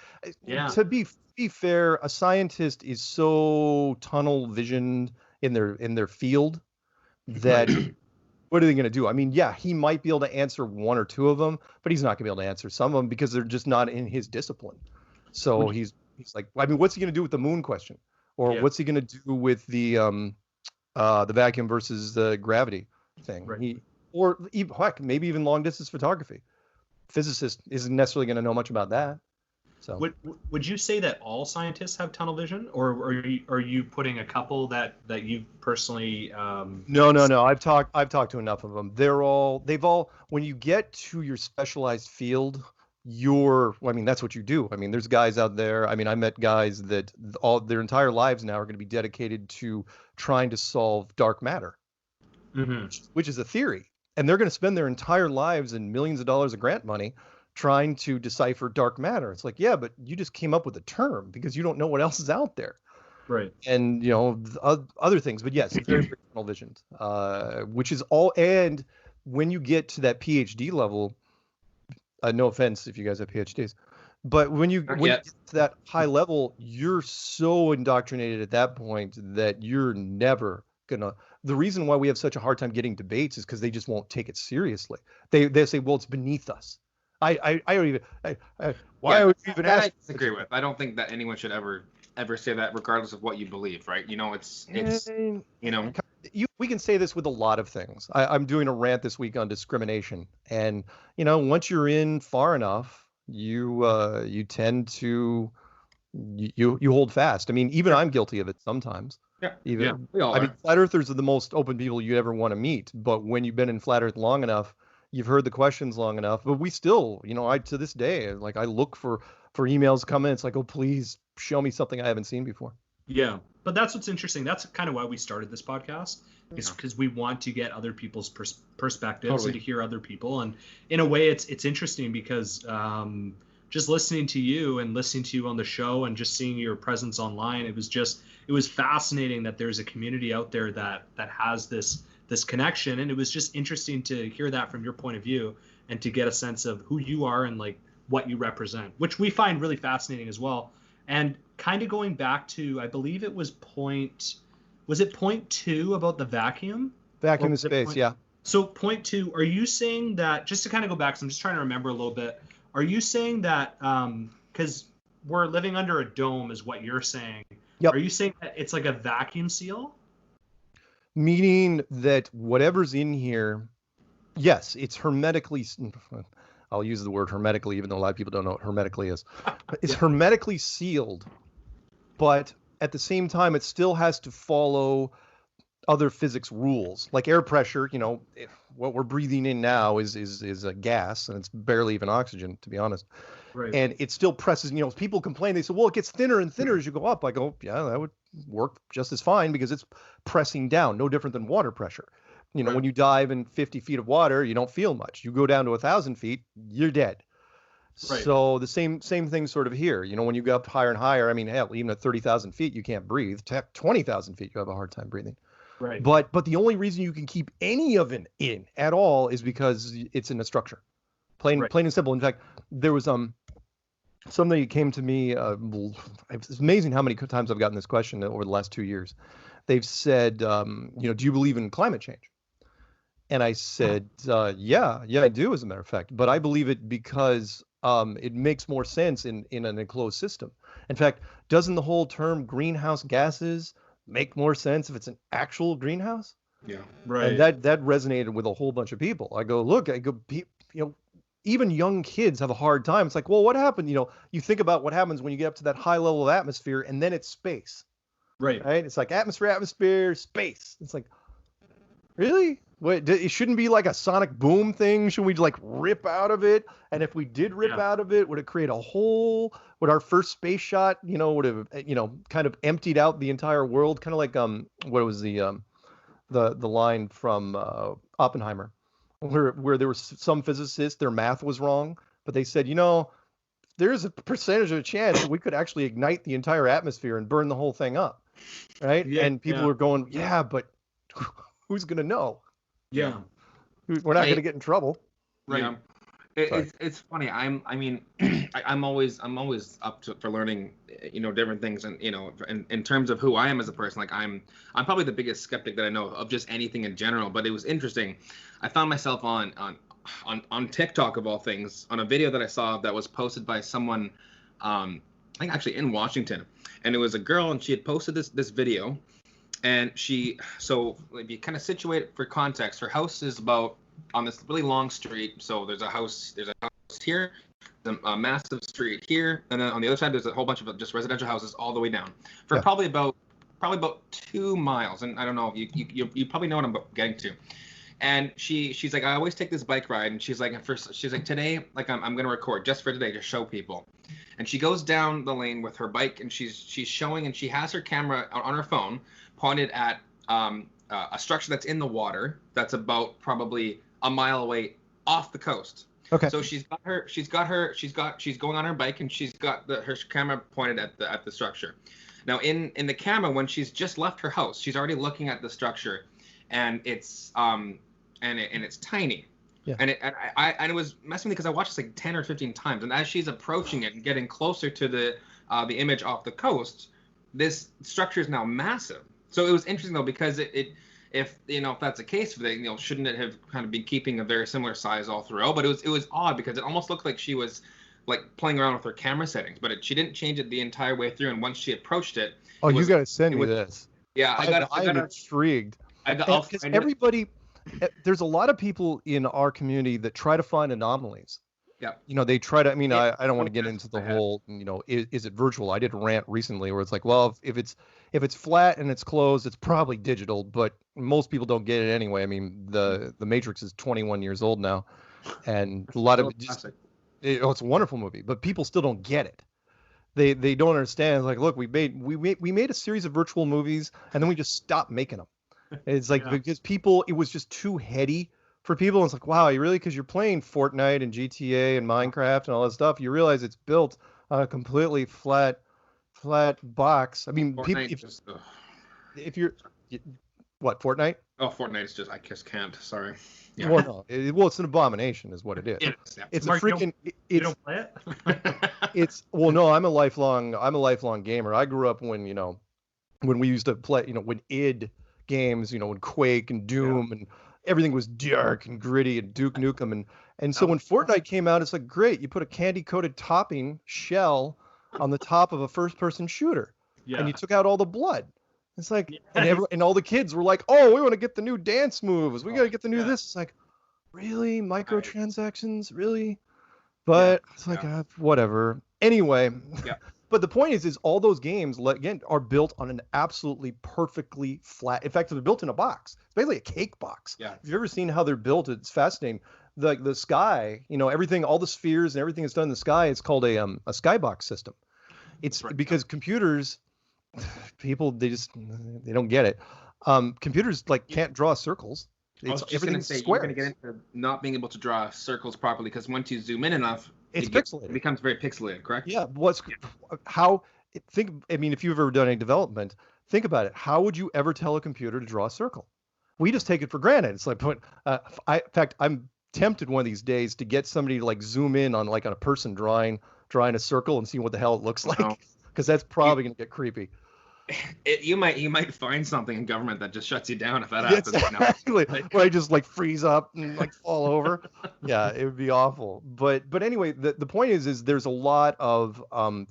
Yeah. To be fair, a scientist is so tunnel visioned in their field that what are they going to do? I mean, yeah, he might be able to answer 1 or 2 of them, but he's not going to be able to answer some of them because they're just not in his discipline. So he's like, I mean, what's he going to do with the moon question, or what's he going to do with the vacuum versus the gravity thing? Right. Heck, maybe even long distance photography. Physicist isn't necessarily going to know much about that. So would you say that all scientists have tunnel vision, or are you putting a couple that you've personally? No. I've talked to enough of them. They've all. When you get to your specialized field, that's what you do. I mean, there's guys out there. I mean, I met guys that all their entire lives now are going to be dedicated to trying to solve dark matter, which is a theory, and they're going to spend their entire lives and millions of dollars of grant money trying to decipher dark matter. It's like, yeah, but you just came up with a term because you don't know what else is out there. Right. And, other things. But yes, very tunnel visioned, which is all. And when you get to that PhD level, no offense if you guys have PhDs, but when you get to that high level, you're so indoctrinated at that point that you're never gonna. The reason why we have such a hard time getting debates is because they just won't take it seriously. They say, well, it's beneath us. I don't even. Why would you even ask? I disagree with. I don't think that anyone should ever say that, regardless of what you believe, right? It's we can say this with a lot of things. I'm doing a rant this week on discrimination, and once you're in far enough, you tend to you hold fast. I mean, even I'm guilty of it sometimes. Yeah, we all are. Flat earthers are the most open people you ever want to meet, but when you've been in flat earth long enough, you've heard the questions long enough. But we still, I to this day, like, I look for emails come in. It's like, oh, please show me something I haven't seen before. Yeah, but that's what's interesting. That's kind of why we started this podcast, is because we want to get other people's perspectives and to hear other people. And in a way, it's interesting because just listening to you and listening to you on the show and just seeing your presence online, it was fascinating that there's a community out there that has this connection. And it was just interesting to hear that from your point of view and to get a sense of who you are and like what you represent, which we find really fascinating as well. And kind of going back to, I believe it was point 2 about the vacuum in space. Yeah. So point 2, are you saying that, just to kind of go back, so I'm just trying to remember a little bit, are you saying that because we're living under a dome is what you're saying? Yep. Are you saying that it's like a vacuum seal? Meaning that whatever's in here, yes, it's hermetically, I'll use the word hermetically, even though a lot of people don't know what hermetically is. It's hermetically sealed, but at the same time, it still has to follow other physics rules, like air pressure. What we're breathing in now is a gas, and it's barely even oxygen, to be honest. Right. And it still presses. People complain. They say, well, it gets thinner and thinner as you go up. I go, yeah, that would work just as fine because it's pressing down, no different than water pressure. Right. When you dive in 50 feet of water, you don't feel much. You go down to 1,000 feet, you're dead. Right. So the same thing sort of here. When you go up higher and higher, I mean, hell, even at 30,000 feet, you can't breathe. 20,000 feet, you have a hard time breathing. Right. But the only reason you can keep any of it in at all is because it's in a structure. Plain and simple. In fact, there was somebody came to me. It's amazing how many times I've gotten this question over the last 2 years. They've said, do you believe in climate change? And I said, yeah, I do, as a matter of fact. But I believe it because it makes more sense in an enclosed system. In fact, doesn't the whole term greenhouse gases make more sense if it's an actual greenhouse? Yeah, right. And that resonated with a whole bunch of people. I go, even young kids have a hard time. It's like, well, what happened? You think about what happens when you get up to that high level of atmosphere, and then it's space. Right. It's like atmosphere, space. It's like, really? Wait, it shouldn't be like a sonic boom thing. Should we like rip out of it? And if we did rip out of it, would it create a hole? Would our first space shot, would have, kind of emptied out the entire world? Kind of like what was the line from Oppenheimer, where there was some physicists, their math was wrong, but they said, there's a percentage of a chance that we could actually ignite the entire atmosphere and burn the whole thing up, right? Yeah, and people were going, yeah, but who's gonna know? Yeah, we're not going to get in trouble. Right. Yeah. It's funny. I'm always up for learning, different things, and in terms of who I am as a person. Like I'm probably the biggest skeptic that I know of just anything in general. But it was interesting. I found myself on TikTok, of all things, on a video that I saw that was posted by someone, I think actually in Washington, and it was a girl, and she had posted this video. And so if you kind of situate it for context, her house is about on this really long street. So there's a house here, a massive street here, and then on the other side there's a whole bunch of just residential houses all the way down for probably about 2 miles. And I don't know, you probably know what I'm getting to. And she's like, I always take this bike ride, and she's like, today, like I'm gonna record just for today to show people. And she goes down the lane with her bike, and she's showing, and she has her camera on her phone pointed at a structure that's in the water that's about probably a mile away off the coast. Okay. So she's going on her bike, and she's got her camera pointed at the structure. Now in the camera, when she's just left her house, she's already looking at the structure, and it's it's tiny. Yeah. And it was messing with me because I watched this like 10 or 15 times, and as she's approaching it and getting closer to the image off the coast, this structure is now massive. So it was interesting though, because if that's the case, shouldn't it have kind of been keeping a very similar size all throughout? But it was odd because it almost looked like she was like playing around with her camera settings, but she didn't change it the entire way through. And once she approached it, you got to send me this. Yeah, I'm intrigued. Because everybody, there's a lot of people in our community that try to find anomalies. Yeah. You know, they try to, I mean, Yeah. I don't want to get into the whole, you know, is it virtual? I did a rant recently where it's like, well, if it's flat and it's closed, it's probably digital, but most people don't get it anyway. I mean, the Matrix is 21 years old now, and a lot of it just, it's a wonderful movie, but people still don't get it. They don't understand. It's like, look, we made a series of virtual movies, and then we just stopped making them. It's like because people, it was just too heady for people. And it's like, wow, you really, because you're playing Fortnite and GTA and Minecraft and all that stuff, you realize it's built on a completely flat box. I mean, if you're what, Fortnite? Oh, Fortnite is just, I just can't. Sorry. Yeah. Well, no, it's an abomination, is what it is. It is, yeah. It's Mark, a freaking. You don't play it? No, I'm a lifelong gamer. I grew up when we used to play, when id games, when Quake and Doom and everything was dark and gritty and Duke Nukem and so when Fortnite came out, it's like, great, you put a candy coated topping shell on the top of a first person shooter, and you took out all the blood. It's like, and all the kids were like, oh, we want to get the new dance moves. We got to get the new this. It's like, really? Microtransactions? Really? But it's like, whatever. Anyway, but the point is all those games, again, are built on an absolutely perfectly flat. In fact, they're built in a box. It's basically a cake box. Yeah. If you've ever seen how they're built, it's fascinating. The sky, everything, all the spheres and everything that's done in the sky, it's called a skybox system. It's because computers, people, they don't get it. Computers can't draw circles. Everything's squares. You're going to get into not being able to draw circles properly because once you zoom in enough, it's pixelated. It becomes very pixelated, correct? Yeah. If you've ever done any development, think about it. How would you ever tell a computer to draw a circle? We just take it for granted. It's like, in fact, I'm tempted one of these days to get somebody to zoom in on a person drawing a circle and see what the hell it looks like, because that's probably going to get creepy. You might find something in government that just shuts you down if that happens. Exactly. Where I just freeze up and fall over. Yeah, it would be awful. But anyway, the point is there's a lot of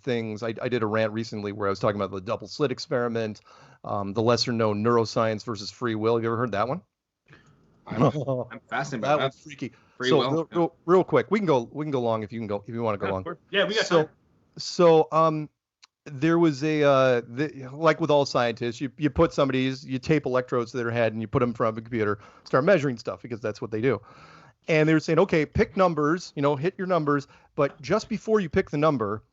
things. I did a rant recently where I was talking about the double slit experiment, the lesser known neuroscience versus free will. Have you ever heard that one? I'm fascinated by that. That was freaky. Real quick, we can go long if you want to go long. Yeah, we got time. So there was like with all scientists, you put you tape electrodes to their head and you put them in front of a computer, start measuring stuff because that's what they do. And they were saying, okay, pick numbers, hit your numbers, but just before you pick the number,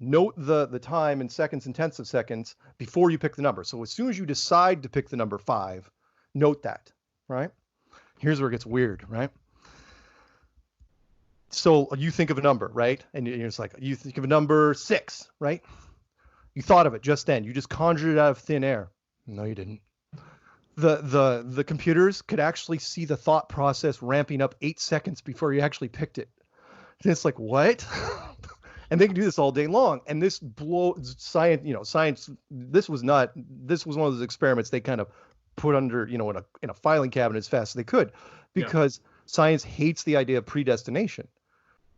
note the time in seconds and tenths of seconds before you pick the number. So as soon as you decide to pick the number 5, note that, right? Here's where it gets weird, right? So you think of a number, right? And you're just like, you think of a number 6, right? You thought of it just then. You just conjured it out of thin air. No, you didn't. The computers could actually see the thought process ramping up 8 seconds before you actually picked it. And it's like, what? And they can do this all day long. And this science. This was one of those experiments they kind of put under, in a filing cabinet as fast as they could, because science hates the idea of predestination.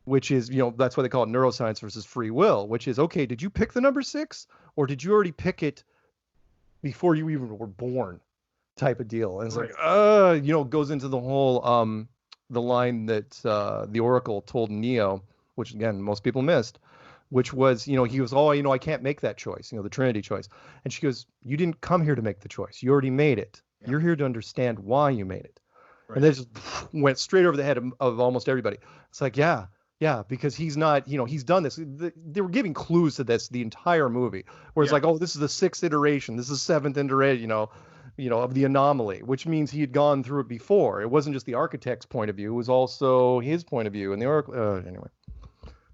Which is, that's why they call it neuroscience versus free will, which is, okay, did you pick the number 6 or did you already pick it before you even were born type of deal? And it's goes into the whole, the line that the Oracle told Neo, which again, most people missed, which was, he was, I can't make that choice, the Trinity choice. And she goes, you didn't come here to make the choice. You already made it. Yeah. You're here to understand why you made it. Right. And they just went straight over the head of almost everybody. It's like, yeah, because he's not, he's done this. They were giving clues to this the entire movie, where it's like, oh, this is the 6th iteration, this is the 7th iteration, of the anomaly, which means he had gone through it before. It wasn't just the architect's point of view; it was also his point of view. And the Oracle. Anyway,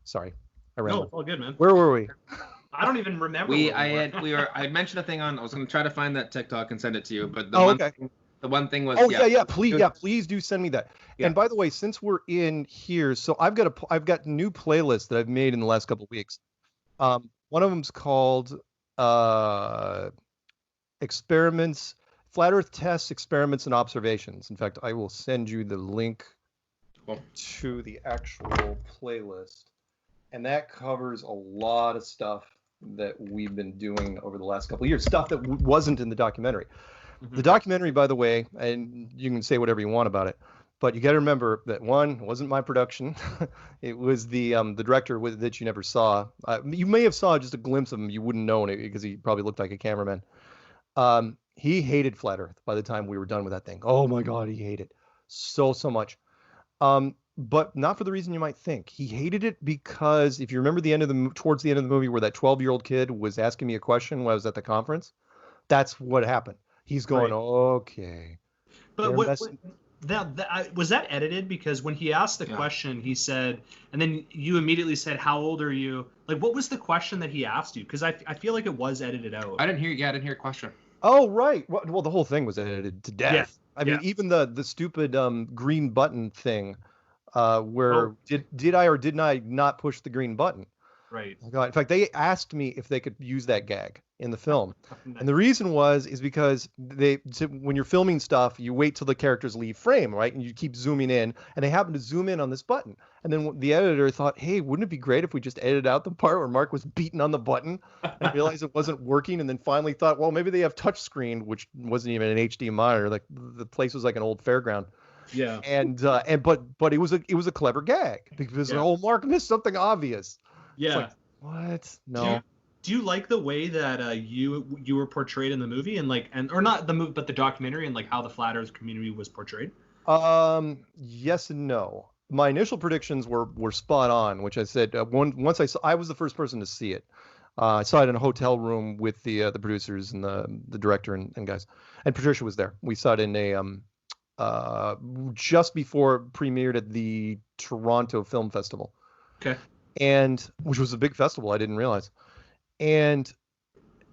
sorry, No, it's all good, man. Where were we? I don't even remember. I mentioned a thing on. I was going to try to find that TikTok and send it to you, but the one thing was. Please do send me that. Yeah. And by the way, since we're in here, so I've got new playlists that I've made in the last couple of weeks. One of them's called Experiments, Flat Earth Tests, Experiments, and Observations. In fact, I will send you the link to the actual playlist, and that covers a lot of stuff that we've been doing over the last couple of years, stuff that wasn't in the documentary. Mm-hmm. The documentary, by the way, and you can say whatever you want about it, but you got to remember that one, it wasn't my production. It was the director that you never saw. You may have saw just a glimpse of him. You wouldn't know it because he probably looked like a cameraman. He hated Flat Earth by the time we were done with that thing. Oh my God, he hated it so much. But not for the reason you might think. He hated it because if you remember towards the end of the movie where that 12-year-old kid was asking me a question when I was at the conference, that's what happened. He's going, Right. Okay. But was that edited? Because when he asked the question, he said, and then you immediately said, "How old are you?" Like, what was the question that he asked you? Because I feel like it was edited out. I didn't hear a question. Oh, right. Well, the whole thing was edited to death. Yes. I mean, even the stupid green button thing, where did I or didn't I not push the green button? Right. Oh God. In fact, they asked me if they could use that gag in the film. Nice. And the reason is because when you're filming stuff, you wait till the characters leave frame, right? And you keep zooming in, and they happen to zoom in on this button. And then the editor thought, hey, wouldn't it be great if we just edited out the part where Mark was beating on the button and realized it wasn't working, and then finally thought, well, maybe they have touch screen, which wasn't even an HD monitor. Like the place was like an old fairground. Yeah. But it was a clever gag because Mark missed something obvious. Yeah. Like, what? No. Do you like the way that you were portrayed in the movie or not the movie but the documentary and like how the Flat Earth community was portrayed? Yes and no. My initial predictions were spot on, which I said once I was the first person to see it. I saw it in a hotel room with the producers and the director and guys, and Patricia was there. We saw it in a just before it premiered at the Toronto Film Festival. Okay. And which was a big festival, I didn't realize. And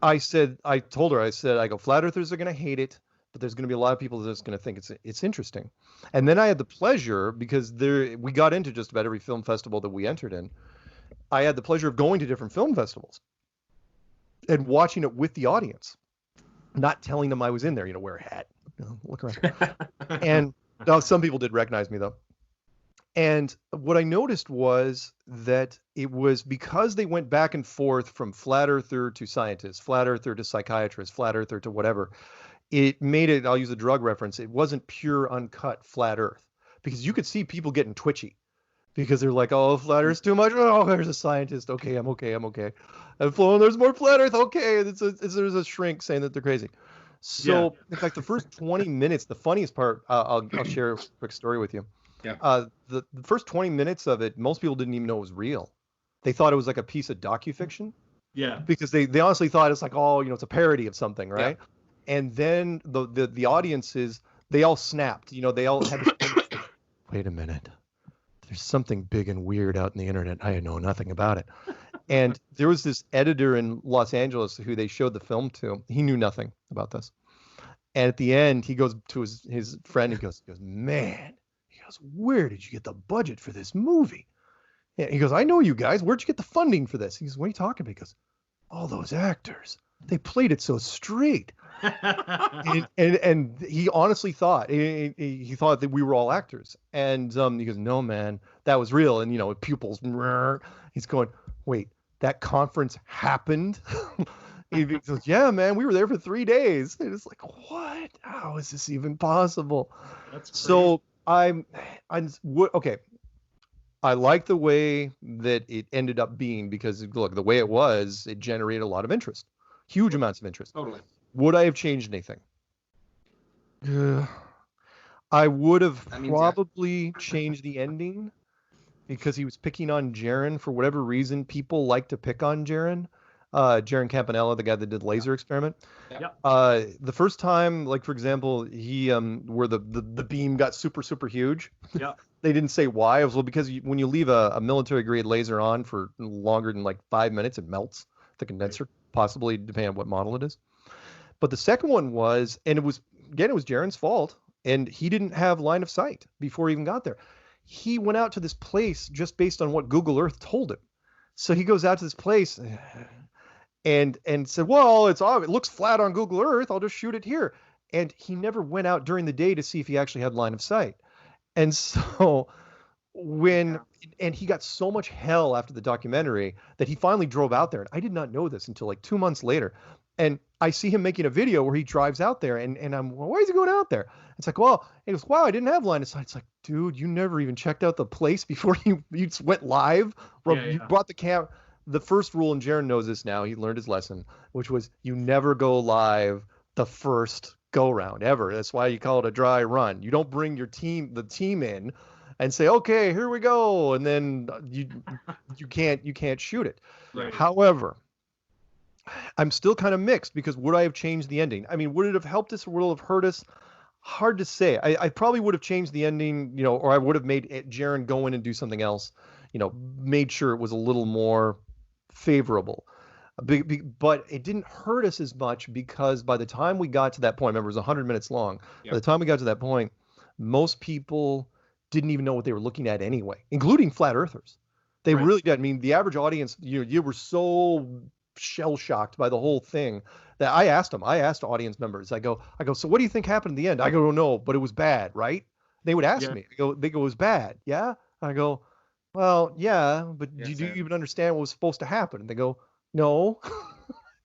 I told her, I go, Flat Earthers are going to hate it, but there's going to be a lot of people that's going to think it's interesting. And then I had the pleasure, because we got into just about every film festival that we entered in. I had the pleasure of going to different film festivals and watching it with the audience, not telling them I was in there, wear a hat, look around. And now some people did recognize me though. And what I noticed was that it was because they went back and forth from flat earther to scientist, flat earther to psychiatrist, flat earther to whatever. It made it, I'll use a drug reference, it wasn't pure uncut flat earth, because you could see people getting twitchy because they're like, oh, flat earth's too much. Oh, there's a scientist. Okay, I'm okay. And there's more flat earth. Okay, there's a shrink saying that they're crazy. So in fact, the first 20 minutes, the funniest part, I'll share a quick story with you. Yeah. The first 20 minutes of it, most people didn't even know it was real. They thought it was like a piece of docufiction. Yeah. Because they honestly thought it's like, oh, it's a parody of something, right? Yeah. And then the audiences, they all snapped. They all had to wait a minute. There's something big and weird out in the internet. I know nothing about it. And there was this editor in Los Angeles who they showed the film to. He knew nothing about this. And at the end, he goes to his friend. He goes, man. Where did you get the budget for this movie? And he goes, I know you guys. Where'd you get the funding for this? He goes, what are you talking about? He goes, all those actors. They played it so straight. and he honestly thought, he thought that we were all actors. And he goes, no, man, that was real. And, pupils, he's going, wait, that conference happened? He goes, yeah, man, we were there for 3 days. And it's like, what? How is this even possible? That's crazy. So okay. I like the way that it ended up being because, look, the way it generated a lot of interest, huge amounts of interest. Totally. Would I have changed anything? I would have probably changed the ending because he was picking on Jaron for whatever reason. People like to pick on Jaron. Jaron Campanella, the guy that did Laser Experiment. Yep. The first time, like for example, he where the beam got super huge. Yeah. They didn't say why. It was because when you leave a military grade laser on for longer than like 5 minutes, it melts the condenser, possibly depending on what model it is. But the second one was, and it was Jaron's fault, and he didn't have line of sight before he even got there. He went out to this place just based on what Google Earth told him. So he goes out to this place and said, well, it looks flat on Google Earth. I'll just shoot it here. And he never went out during the day to see if he actually had line of sight. And so and he got so much hell after the documentary that he finally drove out there. And I did not know this until like 2 months later. And I see him making a video where he drives out there, and I'm, well, why is he going out there? It's like, well, he goes, wow, I didn't have line of sight. It's like, dude, you never even checked out the place before you just went live. You brought the camera. The first rule, and Jaron knows this now, he learned his lesson, which was you never go live the first go round ever. That's why you call it a dry run. You don't bring the team in and say, okay, here we go, and then you can't shoot it. Right. However, I'm still kind of mixed, because would I have changed the ending? I mean, would it have helped us or would it have hurt us? Hard to say. I probably would have changed the ending, or I would have made Jaron go in and do something else, made sure it was a little more favorable. But it didn't hurt us as much, because by the time we got to that point, remember, it was 100 minutes long. Yep. By the time we got to that point, most people didn't even know what they were looking at anyway, including flat earthers. They really did. I mean, the average audience, you were so shell-shocked by the whole thing that I asked audience members, I go, so what do you think happened in the end? I go, no, but it was bad, right? They would ask me, they go, it was bad. Yeah. I go, well, yeah, but do you even understand what was supposed to happen? And they go, no.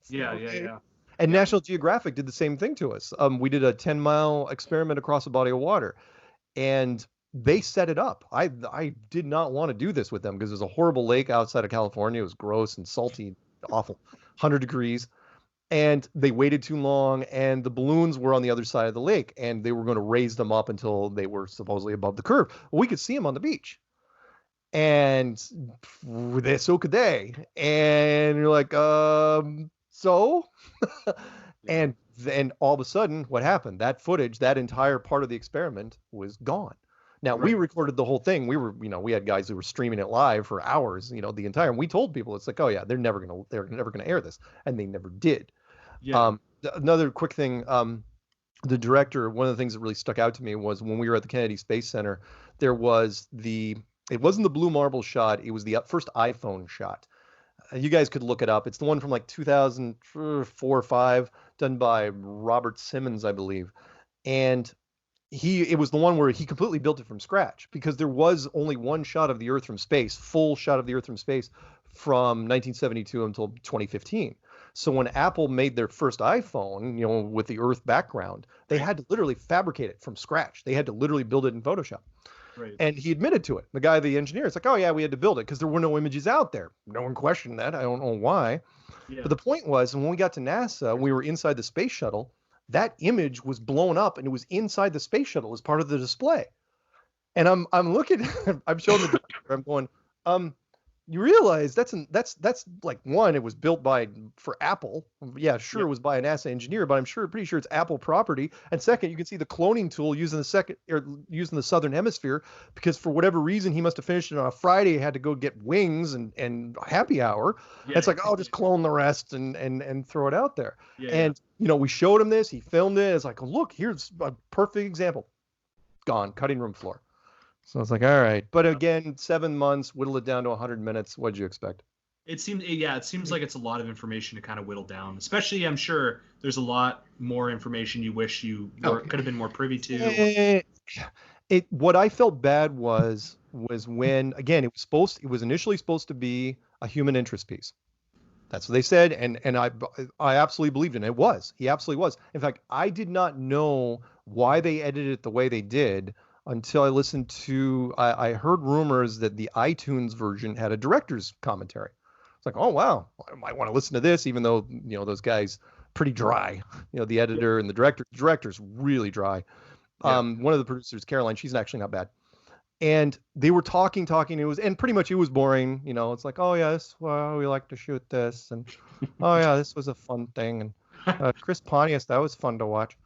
Yeah. And National Geographic did the same thing to us. We did a 10-mile experiment across a body of water, and they set it up. I did not want to do this with them, because there's a horrible lake outside of California. It was gross and salty, awful, 100 degrees. And they waited too long, and the balloons were on the other side of the lake, and they were going to raise them up until they were supposedly above the curve. Well, we could see them on the beach. And so could they. And you're like, so? And then all of a sudden, what happened? That footage, that entire part of the experiment was gone. Now, we recorded the whole thing. We were, we had guys who were streaming it live for hours, the entire, and we told people, it's like, oh yeah, they're never going to air this. And they never did. Yeah. Another quick thing, the director, one of the things that really stuck out to me was when we were at the Kennedy Space Center, there was it wasn't the blue marble shot. It was the first iPhone shot. You guys could look it up. It's the one from like 2004 or 5, done by Robert Simmons, I believe. And it was the one where he completely built it from scratch, because there was only one shot of the Earth from space, full shot of the Earth from space, from 1972 until 2015. So when Apple made their first iPhone, with the Earth background, they had to literally fabricate it from scratch. They had to literally build it in Photoshop. Right. And he admitted to it. The engineer, it's like, oh yeah, we had to build it because there were no images out there. No one questioned that. I don't know why. Yeah. But the point was, when we got to NASA, we were inside the space shuttle. That image was blown up, and it was inside the space shuttle as part of the display. And I'm looking, I'm showing the director, I'm going, you realize that's like, one, it was built for Apple. Yeah, sure, it was by a NASA engineer, but pretty sure it's Apple property. And second, you can see the cloning tool using the southern hemisphere, because for whatever reason he must have finished it on a Friday, had to go get wings and happy hour. Yeah. It's like, oh, just clone the rest and throw it out there. Yeah, we showed him this, he filmed it. It's like, oh, look, here's a perfect example. Gone, cutting room floor. So I was like, all right. But again, 7 months, whittle it down to 100 minutes. What did you expect? It seems like it's a lot of information to kind of whittle down. Especially, I'm sure there's a lot more information you wish you could have been more privy to. What I felt bad was when, again, it was initially supposed to be a human interest piece. That's what they said, and I absolutely believed in it. It was. He absolutely was. In fact, I did not know why they edited it the way they did until I listened to, I heard rumors that the iTunes version had a director's commentary. It's like, oh, wow, I might want to listen to this, even though, those guys pretty dry, the editor and the director's really dry. Yeah. One of the producers, Caroline, she's actually not bad. And they were talking, and pretty much it was boring. It's like, oh yes, well, we like to shoot this. And oh yeah, this was a fun thing. And Chris Pontius, that was fun to watch.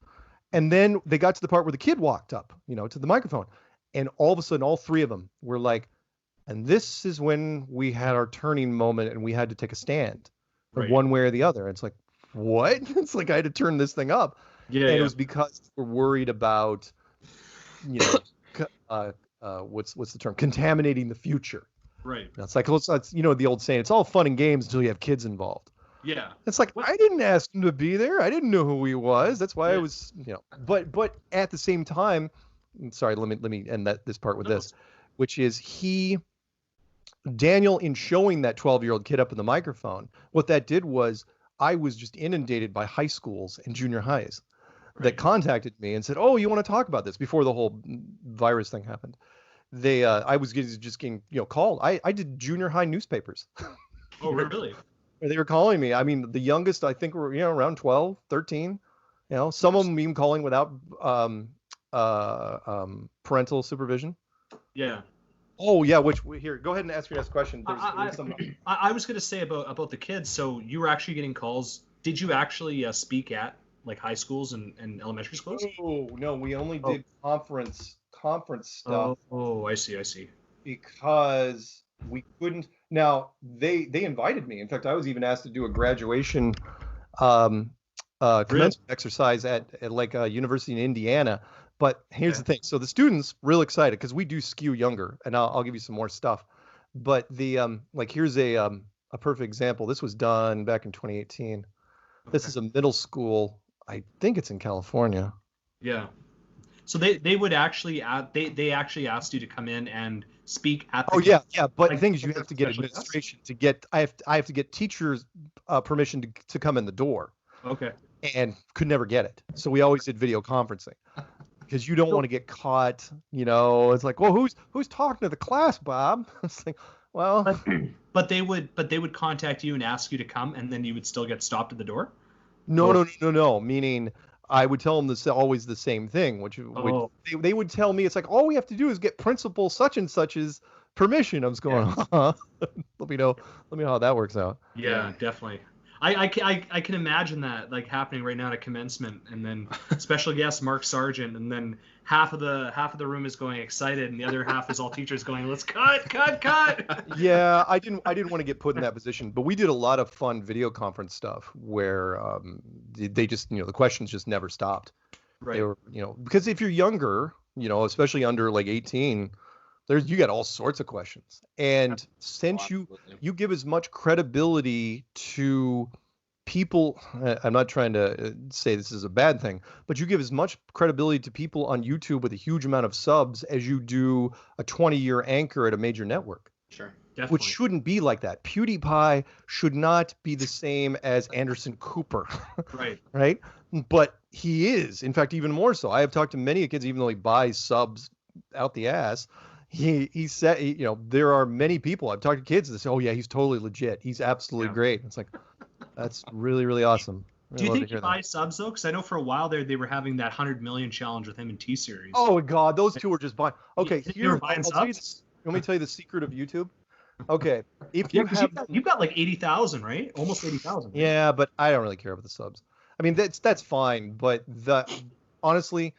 And then they got to the part where the kid walked up, to the microphone. And all of a sudden, all three of them were like, and this is when we had our turning moment and we had to take a stand, one way or the other. And it's like, what? It's like I had to turn this thing up. Yeah. And it was because we're worried about, what's the term? Contaminating the future. Right. It's like, it's the old saying, it's all fun and games until you have kids involved. Yeah. It's like, I didn't ask him to be there. I didn't know who he was. That's why I was, but at the same time, sorry, let me end this part with this, which is Daniel, in showing that 12-year-old kid up in the microphone, what that did was I was just inundated by high schools and junior highs that contacted me and said, "Oh, you want to talk about this?" Before the whole virus thing happened. I was just getting, called. I did junior high newspapers. Oh, really? They were calling me. I mean, the youngest I think were, around 12, 13. Some of them even calling without parental supervision. Yeah. Oh yeah, here, go ahead and ask your next question. I was going to say about the kids. So you were actually getting calls. Did you actually speak at like high schools and elementary schools? Oh no, we only did conference stuff. Oh, I see. Because we couldn't. Now they invited me. In fact, I was even asked to do a graduation commencement exercise at like a university in Indiana. But here's the thing. So the students real excited because we do skew younger, and I'll give you some more stuff. But the here's a perfect example. This was done back in 2018. This is a middle school. I think it's in California. Yeah. So they would actually they actually asked you to come in and speak at the but the thing is you have to get administration to get I have to get teachers permission to come in the door. Okay. And could never get it. So we always did video conferencing. Because you don't want to get caught, it's like, well, who's talking to the class, Bob? It's like, well, but they would contact you and ask you to come, and then you would still get stopped at the door. No. Meaning, I would tell them always the same thing, which they would tell me it's like all we have to do is get principal such and such's permission. I was going, let me know how that works out. Yeah, definitely. I can imagine that like happening right now at a commencement, and then special guest Mark Sargent, and then half of the room is going excited, and the other half is all teachers going, let's cut. Yeah, I didn't want to get put in that position, but we did a lot of fun video conference stuff where they just the questions just never stopped. Right. They were because if you're younger, especially under like 18. You got all sorts of questions, and since you give as much credibility to people, I'm not trying to say this is a bad thing, but you give as much credibility to people on YouTube with a huge amount of subs as you do a 20-year anchor at a major network. Sure, definitely. Which shouldn't be like that. PewDiePie should not be the same as Anderson Cooper. Right. Right. But he is, in fact, even more so. I have talked to many kids, even though he buys subs out the ass. He said, there are many people I've talked to kids that say, oh yeah, he's totally legit. He's absolutely great. It's like, that's really, really awesome. Do you think he buys subs though? Because I know for a while there they were having that 100 million challenge with him in T-Series. Oh God, those two were just buying. Okay, here, buying subs? Let me tell you the secret of YouTube. Okay, if you've got like 80,000, right? Almost 80,000. Right? Yeah, but I don't really care about the subs. I mean, that's fine, but honestly,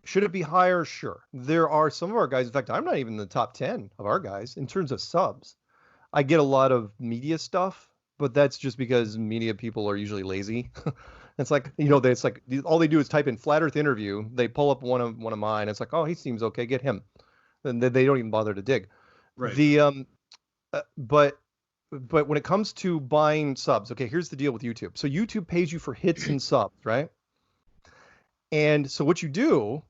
should it be higher? Sure. There are some of our guys. In fact, I'm not even in the top 10 of our guys in terms of subs. I get a lot of media stuff, but that's just because media people are usually lazy. It's like, it's like all they do is type in flat earth interview. They pull up one of mine. It's like, oh, he seems okay. Get him. And they don't even bother to dig. Right. But when it comes to buying subs, okay, here's the deal with YouTube. So YouTube pays you for hits and subs, right? And so what you do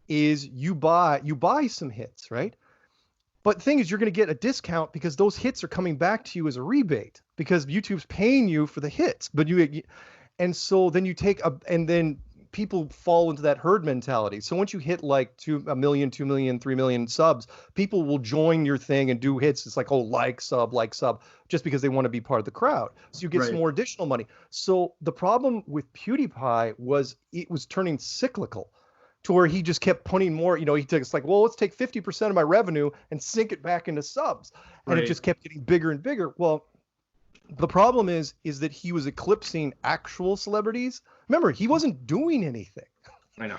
is you buy some hits, right? But the thing is, you're going to get a discount because those hits are coming back to you as a rebate because YouTube's paying you for the hits. And so then and then people fall into that herd mentality. So once you hit like 1 million, 2 million, 3 million subs, people will join your thing and do hits. It's like, oh, like sub, just because they want to be part of the crowd. So you get some more additional money. So the problem with PewDiePie was it was turning cyclical to where he just kept putting more, it's like, well, let's take 50% of my revenue and sink it back into subs. And it just kept getting bigger and bigger. Well, the problem is that he was eclipsing actual celebrities. Remember, he wasn't doing anything. I know.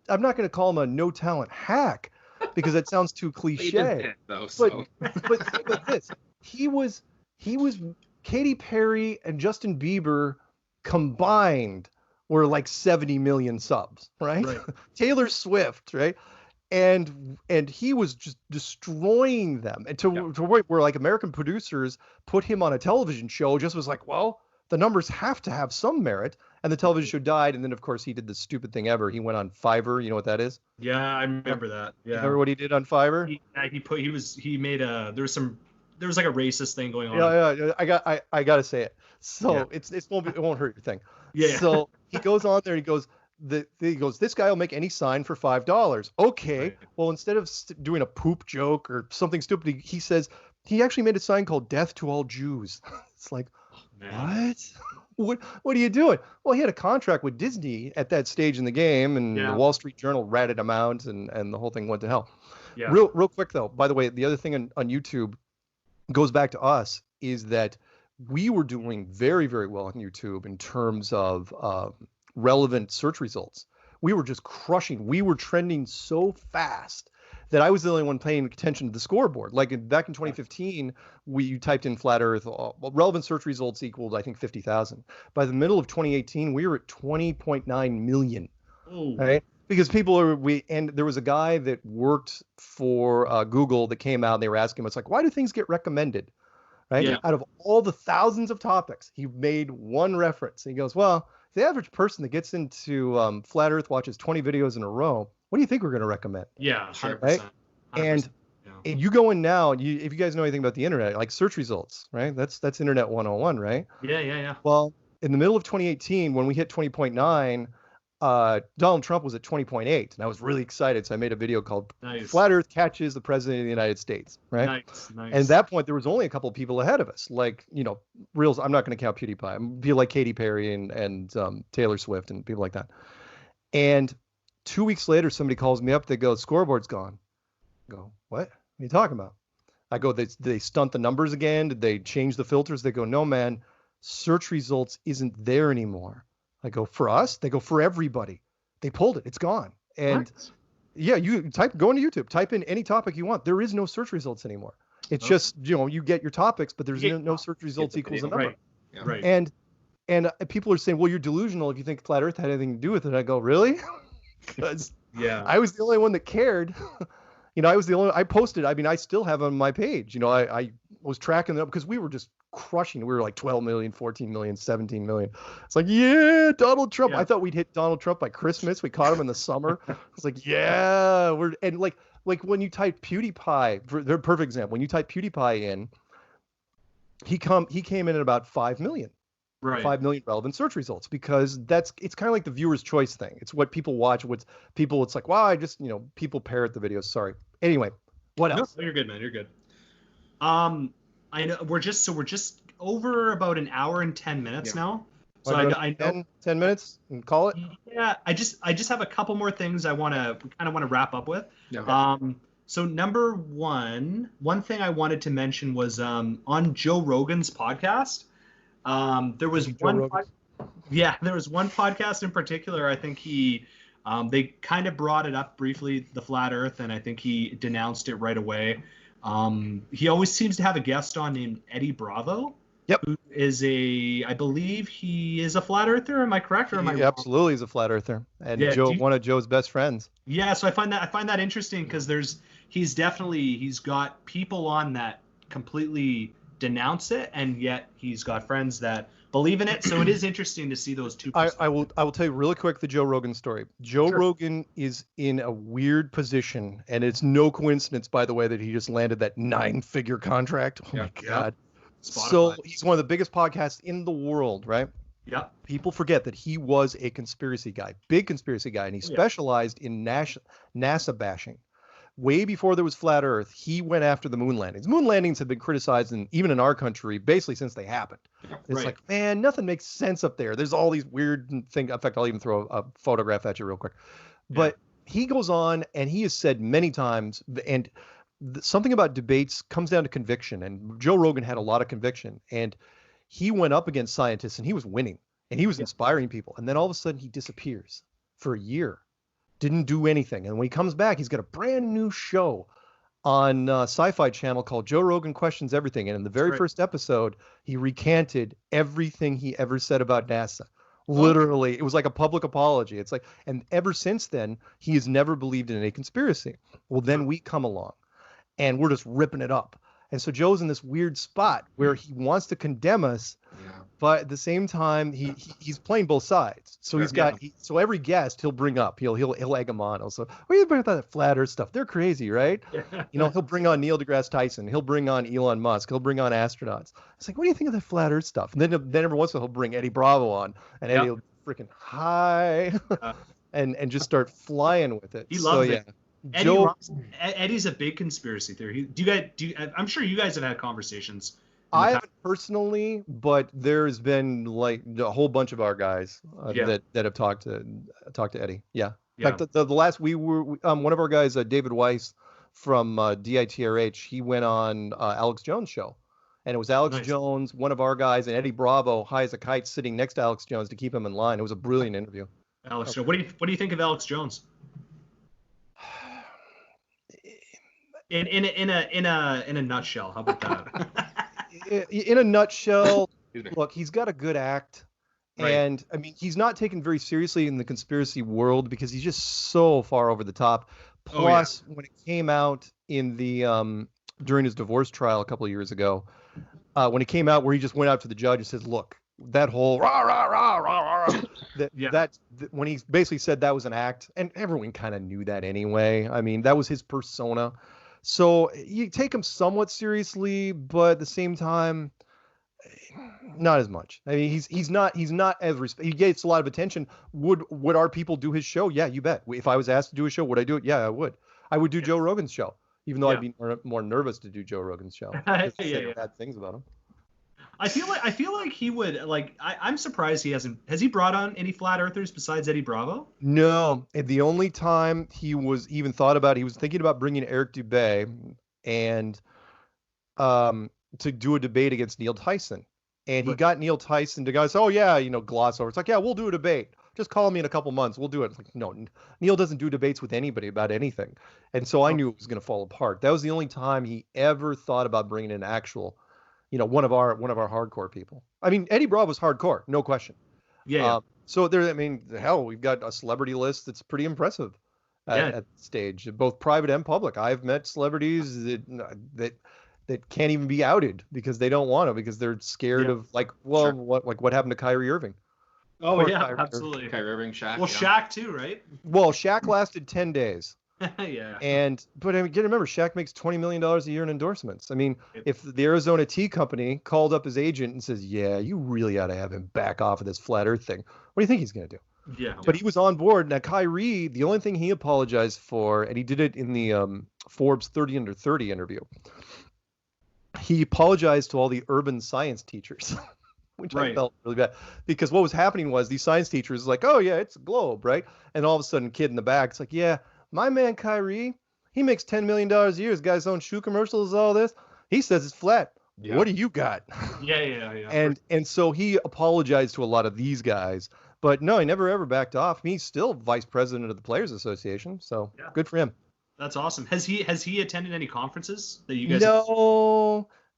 I'm not going to call him a no talent hack because that sounds too cliche. But this, he was Katy Perry and Justin Bieber combined were like 70 million subs, right? Taylor Swift, right? And he was just destroying them, and to where like American producers put him on a television show just was like, well, the numbers have to have some merit, and the television show died. And then of course he did the stupid thing ever. He went on Fiverr. You know what that is? Yeah, I remember that. Yeah. Remember what he did on Fiverr? There was some there was like a racist thing going on. Yeah. I gotta say it. So it won't hurt your thing. Yeah. So he goes on there. He goes, this guy will make any sign for $5. Okay. Right. Well, instead of doing a poop joke or something stupid, he says he actually made a sign called "Death to All Jews." It's like, what? What are you doing? Well, he had a contract with Disney at that stage in the game, and the Wall Street Journal ratted him out, and the whole thing went to hell. Yeah. Real quick though. By the way, the other thing on YouTube goes back to us is that we were doing very, very well on YouTube in terms of relevant search results. We were just crushing. We were trending so fast that I was the only one paying attention to the scoreboard. Like back in 2015, we typed in flat Earth. Relevant search results equaled, I think, 50,000. By the middle of 2018, we were at 20.9 million. Ooh. Right? Because and there was a guy that worked for Google that came out and they were asking him, it's like, why do things get recommended? Right? Yeah. Out of all the thousands of topics, he made one reference. He goes, well, the average person that gets into flat Earth watches 20 videos in a row. What do you think we're going to recommend? Yeah, 100%. Right? 100%. And you go in now, if you guys know anything about the internet, like search results, right? That's Internet 101, right? Yeah. Well, in the middle of 2018, when we hit 20.9, Donald Trump was at 20.8, and I was really excited. So I made a video called "Flat Earth Catches the President of the United States," right? Nice. And at that point, there was only a couple of people ahead of us, like, reals. I'm not going to count PewDiePie. People like Katy Perry and Taylor Swift and people like that. And 2 weeks later, somebody calls me up. They go, "Scoreboard's gone." I go, "What? What are you talking about?" I go, they stunt the numbers again? Did they change the filters? They go, "No, man, search results isn't there anymore." I go, "For us?" They go, "For everybody. They pulled it. It's gone." And yeah, you go into YouTube, type in any topic you want. There is no search results anymore. It's just, you get your topics, but there's no search results equals a number. Right. Yeah. Right. And people are saying, well, you're delusional if you think flat Earth had anything to do with it. I go, really? Because I was the only one that cared. I posted, I still have on my page, I was tracking them because we were just crushing. We were like 12 million, 14 million, 17 million. It's like, yeah, Donald Trump. I thought we'd hit Donald Trump by Christmas. We caught him in the summer. It's like, yeah, and like when you type PewDiePie, they're a perfect example. When you type PewDiePie in, he came in at about 5 million. Right. 5 million relevant search results, because it's kind of like the viewer's choice thing. It's what people watch. It's like, wow, people parrot the videos. Sorry. Anyway, what else? No, you're good, man. You're good. I know we're just over about an hour and 10 minutes now. So I know 10 minutes and call it. Yeah, I just have a couple more things I want to wrap up with. Yeah. So number one thing I wanted to mention was on Joe Rogan's podcast. There was one podcast in particular. I think they kind of brought it up briefly, the flat Earth, and I think he denounced it right away. He always seems to have a guest on named Eddie Bravo. Yep. Who is I believe he is a flat earther. Am I correct, or am I wrong? Absolutely is a flat earther, and one of Joe's best friends. Yeah, so I find that interesting because he's got people on that completely denounce it, and yet he's got friends that believe in it. So it is interesting to see those two. I will tell you really quick the Joe Rogan story. Joe Rogan is in a weird position, and it's no coincidence, by the way, that he just landed that 9-figure contract. Oh my God. Spotify. So he's one of the biggest podcasts in the world, right? Yeah. People forget that he was a conspiracy guy, big conspiracy guy, and he specialized in NASA bashing. Way before there was flat Earth, he went after the moon landings. Moon landings have been criticized, even in our country, basically since they happened. It's like, man, nothing makes sense up there. There's all these weird things. In fact, I'll even throw a photograph at you real quick. But he goes on, and he has said many times, and something about debates comes down to conviction. And Joe Rogan had a lot of conviction, and he went up against scientists, and he was winning, and he was inspiring people. And then all of a sudden, he disappears for a year. Didn't do anything. And when he comes back, he's got a brand new show on Sci-Fi Channel called Joe Rogan Questions Everything. And in the very first episode, he recanted everything he ever said about NASA. Literally, it was like a public apology. It's like, and ever since then, he has never believed in any conspiracy. Well, then we come along, and we're just ripping it up. And so Joe's in this weird spot where he wants to condemn us, but at the same time he's playing both sides. So he's got so every guest he'll bring up, he'll egg them on. Also, what do you think about that flat Earth stuff? They're crazy, right? You know, he'll bring on Neil deGrasse Tyson, he'll bring on Elon Musk, he'll bring on astronauts. It's like, what do you think of that flat Earth stuff? And then every once in a while he'll bring Eddie Bravo on, and Eddie will freaking hi, and just start flying with it. He loves it. Eddie's a big conspiracy theory. I'm sure you guys have had conversations. I haven't personally, but there's been like a whole bunch of our guys that have talked to Eddie. Yeah. In fact, the last we were one of our guys, David Weiss from DITRH, he went on Alex Jones' show, and it was Alex Jones, one of our guys, and Eddie Bravo, high as a kite, sitting next to Alex Jones to keep him in line. It was a brilliant interview. Alex Jones. What do you think of Alex Jones? In a nutshell, how about that? In a nutshell, look, he's got a good act, and I mean, he's not taken very seriously in the conspiracy world because he's just so far over the top. Plus, when it came out in the during his divorce trial a couple of years ago, when it came out where he just went out to the judge and says, "Look, that whole rah rah rah rah rah," when he basically said that was an act, and everyone kind of knew that anyway. I mean, that was his persona. So you take him somewhat seriously, but at the same time, not as much. I mean, he's not as he gets a lot of attention. Would our people do his show? Yeah, you bet. If I was asked to do a show, would I do it? Yeah, I would. I would do Joe Rogan's show, even though I'd be more nervous to do Joe Rogan's show. Bad things about him. I feel like he would like. I'm surprised he hasn't. Has he brought on any flat earthers besides Eddie Bravo? No. The only time he was even thought about, he was thinking about bringing Eric Dubay and to do a debate against Neil Tyson, and he got Neil Tyson to go, oh yeah, gloss over. It's like, yeah, we'll do a debate. Just call me in a couple months. We'll do it. It's like, no, Neil doesn't do debates with anybody about anything, and so I knew it was going to fall apart. That was the only time he ever thought about bringing in actual. One of our hardcore people. I mean, Eddie Bravo's hardcore, no question. So there, I mean, hell, we've got a celebrity list that's pretty impressive at the stage, both private and public. I've met celebrities that can't even be outed because they don't want to, because they're scared of what happened to Kyrie Irving. Oh yeah, absolutely. Kyrie Irving, Shaq. Well, Shaq too, right? Well, Shaq lasted 10 days. But I mean, you gotta remember, Shaq makes $20 million a year in endorsements. I mean, if the Arizona Tea Company called up his agent and says, "Yeah, you really ought to have him back off of this flat Earth thing," what do you think he's gonna do? But he was on board. Now, Kyrie, the only thing he apologized for, and he did it in the Forbes 30 Under 30 interview, he apologized to all the urban science teachers. Which I felt really bad, because what was happening was these science teachers like, "Oh yeah, it's a globe, right?" And all of a sudden, kid in the back, it's like, "Yeah, my man Kyrie, he makes $10 million a year. His guy's own shoe commercials, all this. He says it's flat. Yeah. What do you got?" And so he apologized to a lot of these guys, but no, he never ever backed off. He's still vice president of the Players Association, so good for him. That's awesome. Has he attended any conferences that you guys?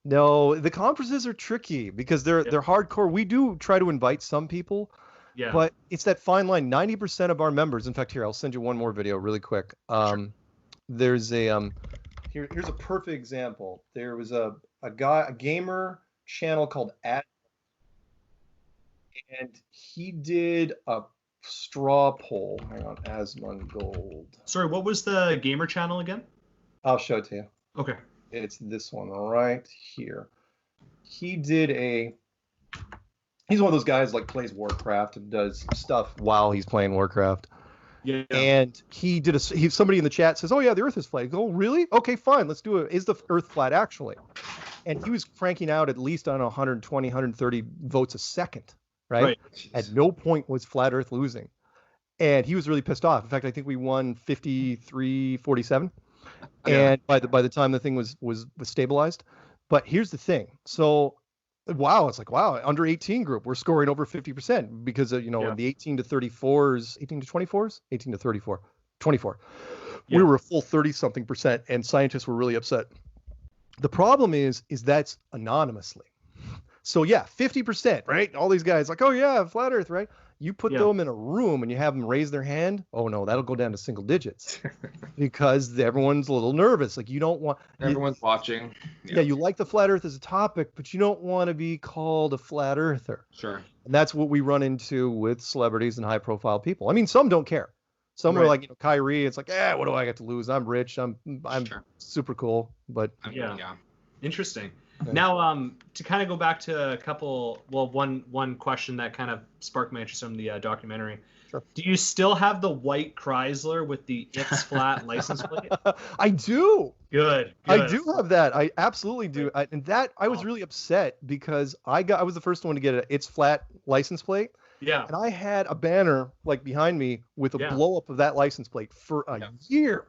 No, the conferences are tricky because they're hardcore. We do try to invite some people. But it's that fine line. 90% of our members, in fact, here, I'll send you one more video really quick. There's a here's a perfect example. There was a gamer channel called Ad, and he did a straw poll. Hang on, Asmongold. Sorry, what was the gamer channel again? I'll show it to you. Okay. It's this one right here. He did he's one of those guys like plays Warcraft and does stuff while he's playing Warcraft. And he did somebody in the chat says, "Oh yeah, the Earth is flat." I go, "Oh, really? Okay, fine. Let's do it. Is the Earth flat actually?" And he was cranking out at least on 120, 130 votes a second, right? At no point was Flat Earth losing. And he was really pissed off. In fact, I think we won 53-47. And by the time the thing was stabilized. But here's the thing. So it's like, wow, under 18 group, we're scoring over 50% because of, the 18 to 34s, 18 to 24s, 18 to 34, 24. We were a full 30-something percent, and scientists were really upset. The problem is that's anonymously. So 50%, right? All these guys like, "Oh yeah, flat Earth," right? You put them in a room and you have them raise their hand. Oh no, that'll go down to single digits because everyone's a little nervous. Like you don't want everyone's watching. Yeah, you like the flat Earth as a topic, but you don't want to be called a flat earther. Sure. And that's what we run into with celebrities and high-profile people. I mean, some don't care. Some are like, Kyrie. It's like, what do I got to lose? I'm rich. I'm super cool. But yeah. Interesting. Now, to kind of go back to a couple, one question that kind of sparked my interest in the documentary. Sure. Do you still have the white Chrysler with the It's Flat license plate? I do. Good. I do have that. I absolutely do. I was really upset because I was the first one to get an It's Flat license plate. Yeah. And I had a banner like behind me with a blow up of that license plate for a year.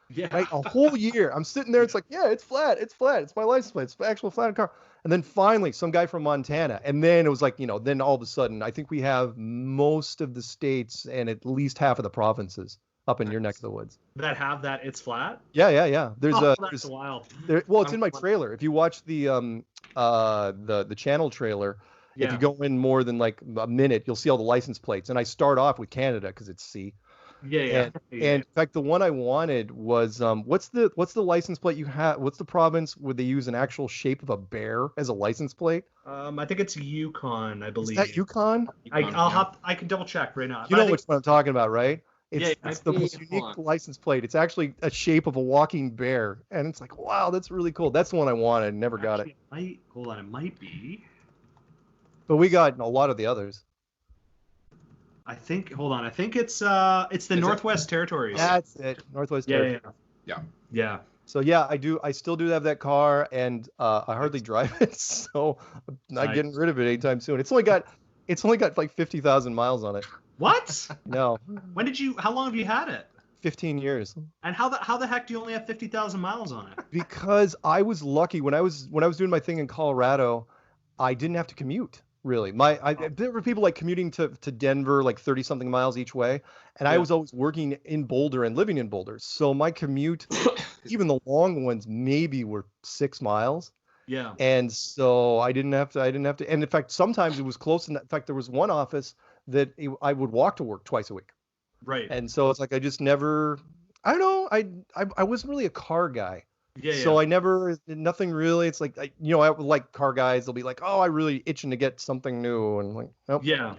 Yeah. Right? A whole year. I'm sitting there. It's like, it's flat. It's flat. It's my license plate. It's the actual flat car. And then finally, some guy from Montana. And then it was like, then all of a sudden, I think we have most of the states and at least half of the provinces up in your neck of the woods that have that It's Flat. Yeah. That's wild. It's in my trailer. If you watch the channel trailer, if you go in more than like a minute, you'll see all the license plates. And I start off with Canada because it's C. Yeah. And in fact, the one I wanted was what's the license plate you have? What's the province where they use an actual shape of a bear as a license plate? I think it's Yukon, I believe. Is that Yukon? I can double check right now. You know which one I'm talking about, right? It's the most unique license plate. It's actually a shape of a walking bear, and it's like, wow, that's really cool. That's the one I wanted. Never got it. Hold on, it might be. But we got a lot of the others. I think it's the Northwest Territories. That's it. Northwest Territories. Yeah. So I still do have that car, and I hardly drive it, so I'm not getting rid of it anytime soon. It's only got like 50,000 miles on it. What? No. How long have you had it? 15 years. And how the heck do you only have 50,000 miles on it? Because I was lucky when I was doing my thing in Colorado, I didn't have to commute. Really, there were people like commuting to Denver like 30-something miles each way, and I was always working in Boulder and living in Boulder. So my commute, even the long ones, maybe were 6 miles. Yeah. And so I didn't have to. And in fact, sometimes it was close. In fact, there was one office that I would walk to work twice a week. Right. And so it's like I just never. I don't know. I wasn't really a car guy. So I nothing really. It's like, I would like car guys. They'll be like, oh, I really itching to get something new. And I'm like, nope. Yeah.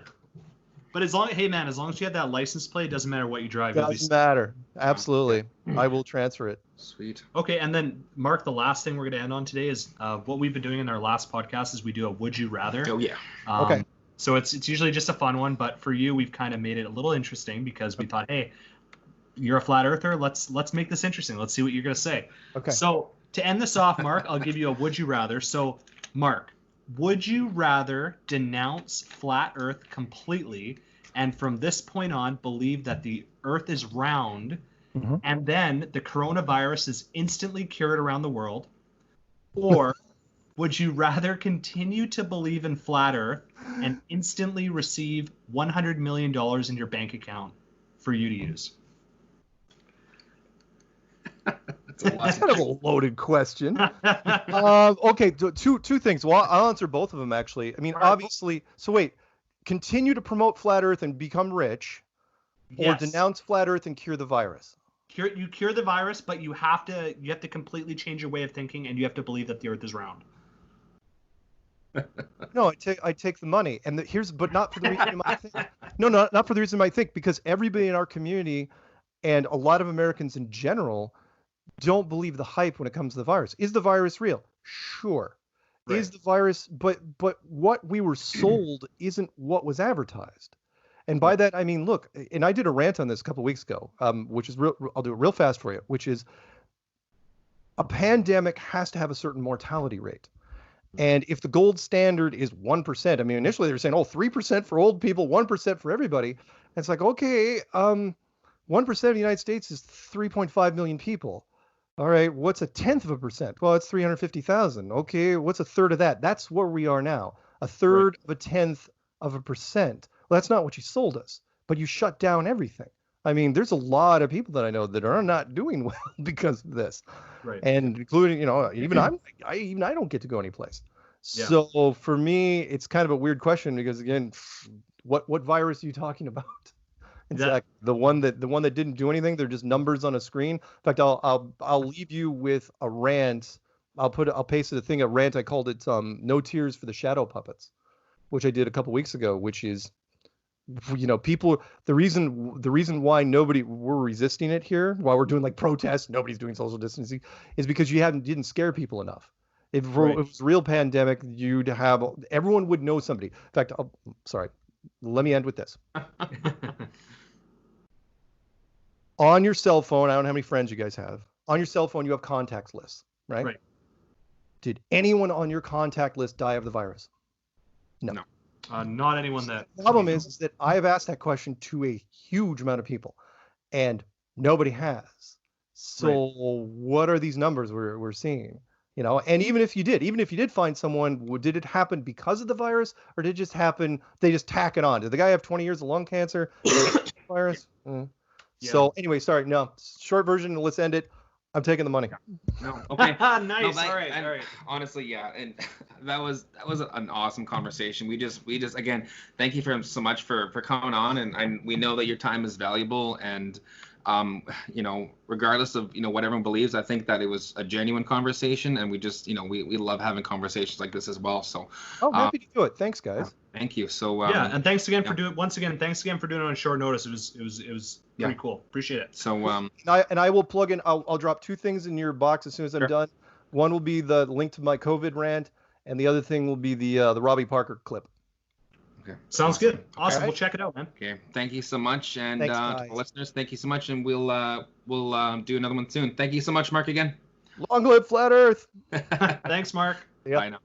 But as long as you have that license plate, it doesn't matter what you drive. Doesn't matter. Absolutely. I will transfer it. Sweet. Okay. And then Mark, the last thing we're going to end on today is what we've been doing in our last podcast is we do a Would You Rather. Oh yeah. Okay. So it's usually just a fun one, but for you, we've kind of made it a little interesting because we thought, hey, you're a flat earther. Let's make this interesting. Let's see what you're going to say. Okay. So to end this off, Mark, I'll give you a would you rather. So, Mark, would you rather denounce flat Earth completely and from this point on believe that the Earth is round and then the coronavirus is instantly cured around the world? Or would you rather continue to believe in flat Earth and instantly receive $100 million in your bank account for you to use? That's kind of a loaded question. Okay, two things. Well, I'll answer both of them, actually. I mean, obviously, so wait, continue to promote flat Earth and become rich, or denounce flat Earth and cure the virus? You cure the virus, but you have to completely change your way of thinking, and you have to believe that the Earth is round. No, I take the money, and but not for the reason you might think. No, not for the reason you might think, because everybody in our community and a lot of Americans in general don't believe the hype when it comes to the virus. Is the virus real? Sure. Right. Is the virus, but what we were sold isn't what was advertised. And by that, I mean, look, and I did a rant on this a couple of weeks ago, which is I'll do it real fast for you, which is a pandemic has to have a certain mortality rate. And if the gold standard is 1%, I mean, initially they were saying, 3% for old people, 1% for everybody. And it's like, okay, 1% of the United States is 3.5 million people. All right, what's 1/10%? Well, it's 350,000. Okay, what's a third of that? That's where we are now. A third of 1/10%. Well, that's not what you sold us, but you shut down everything. I mean, there's a lot of people that I know that are not doing well because of this, right? And including, even I don't get to go anyplace. Yeah. So for me, it's kind of a weird question because, again, what virus are you talking about? Exactly. The one that didn't do anything. They're just numbers on a screen. In fact, I'll leave you with a rant. I'll paste a thing, a rant. I called it "No Tears for the Shadow Puppets," which I did a couple weeks ago. Which is, people. The reason why we're resisting it here, why we're doing like protests, nobody's doing social distancing, is because you didn't scare people enough. If it was a real pandemic, everyone would know somebody. In fact, sorry. Let me end with this. On your cell phone, I don't know how many friends you guys have. On your cell phone, you have contacts lists, right? Right. Did anyone on your contact list die of the virus? No. Not anyone that. The problem is that I have asked that question to a huge amount of people, and nobody has. So what are these numbers we're seeing? And even if you did find someone, did it happen because of the virus, or did it just happen? They just tack it on. Did the guy have 20 years of lung cancer? Virus? Yeah. So anyway, sorry. No, short version. Let's end it. I'm taking the money. No. Okay. Nice. All right. Honestly, yeah, and that was an awesome conversation. We just again, thank you so much for coming on, and we know that your time is valuable, and regardless of what everyone believes, I think that it was a genuine conversation, and we just we love having conversations like this as well. So happy to do it. Thanks, guys. Thank you. So and thanks again for doing it on short notice. It was pretty cool. Appreciate it. So I will plug in. I'll drop two things in your box as soon as I'm done. One will be the link to my COVID rant, and the other thing will be the Robbie Parker clip. Okay. Sounds good. Awesome. Right. We'll check it out, man. Okay. Thank you so much, and thanks, listeners, thank you so much, and we'll do another one soon. Thank you so much, Mark, again. Long live Flat Earth. Thanks, Mark. Yep. Bye now.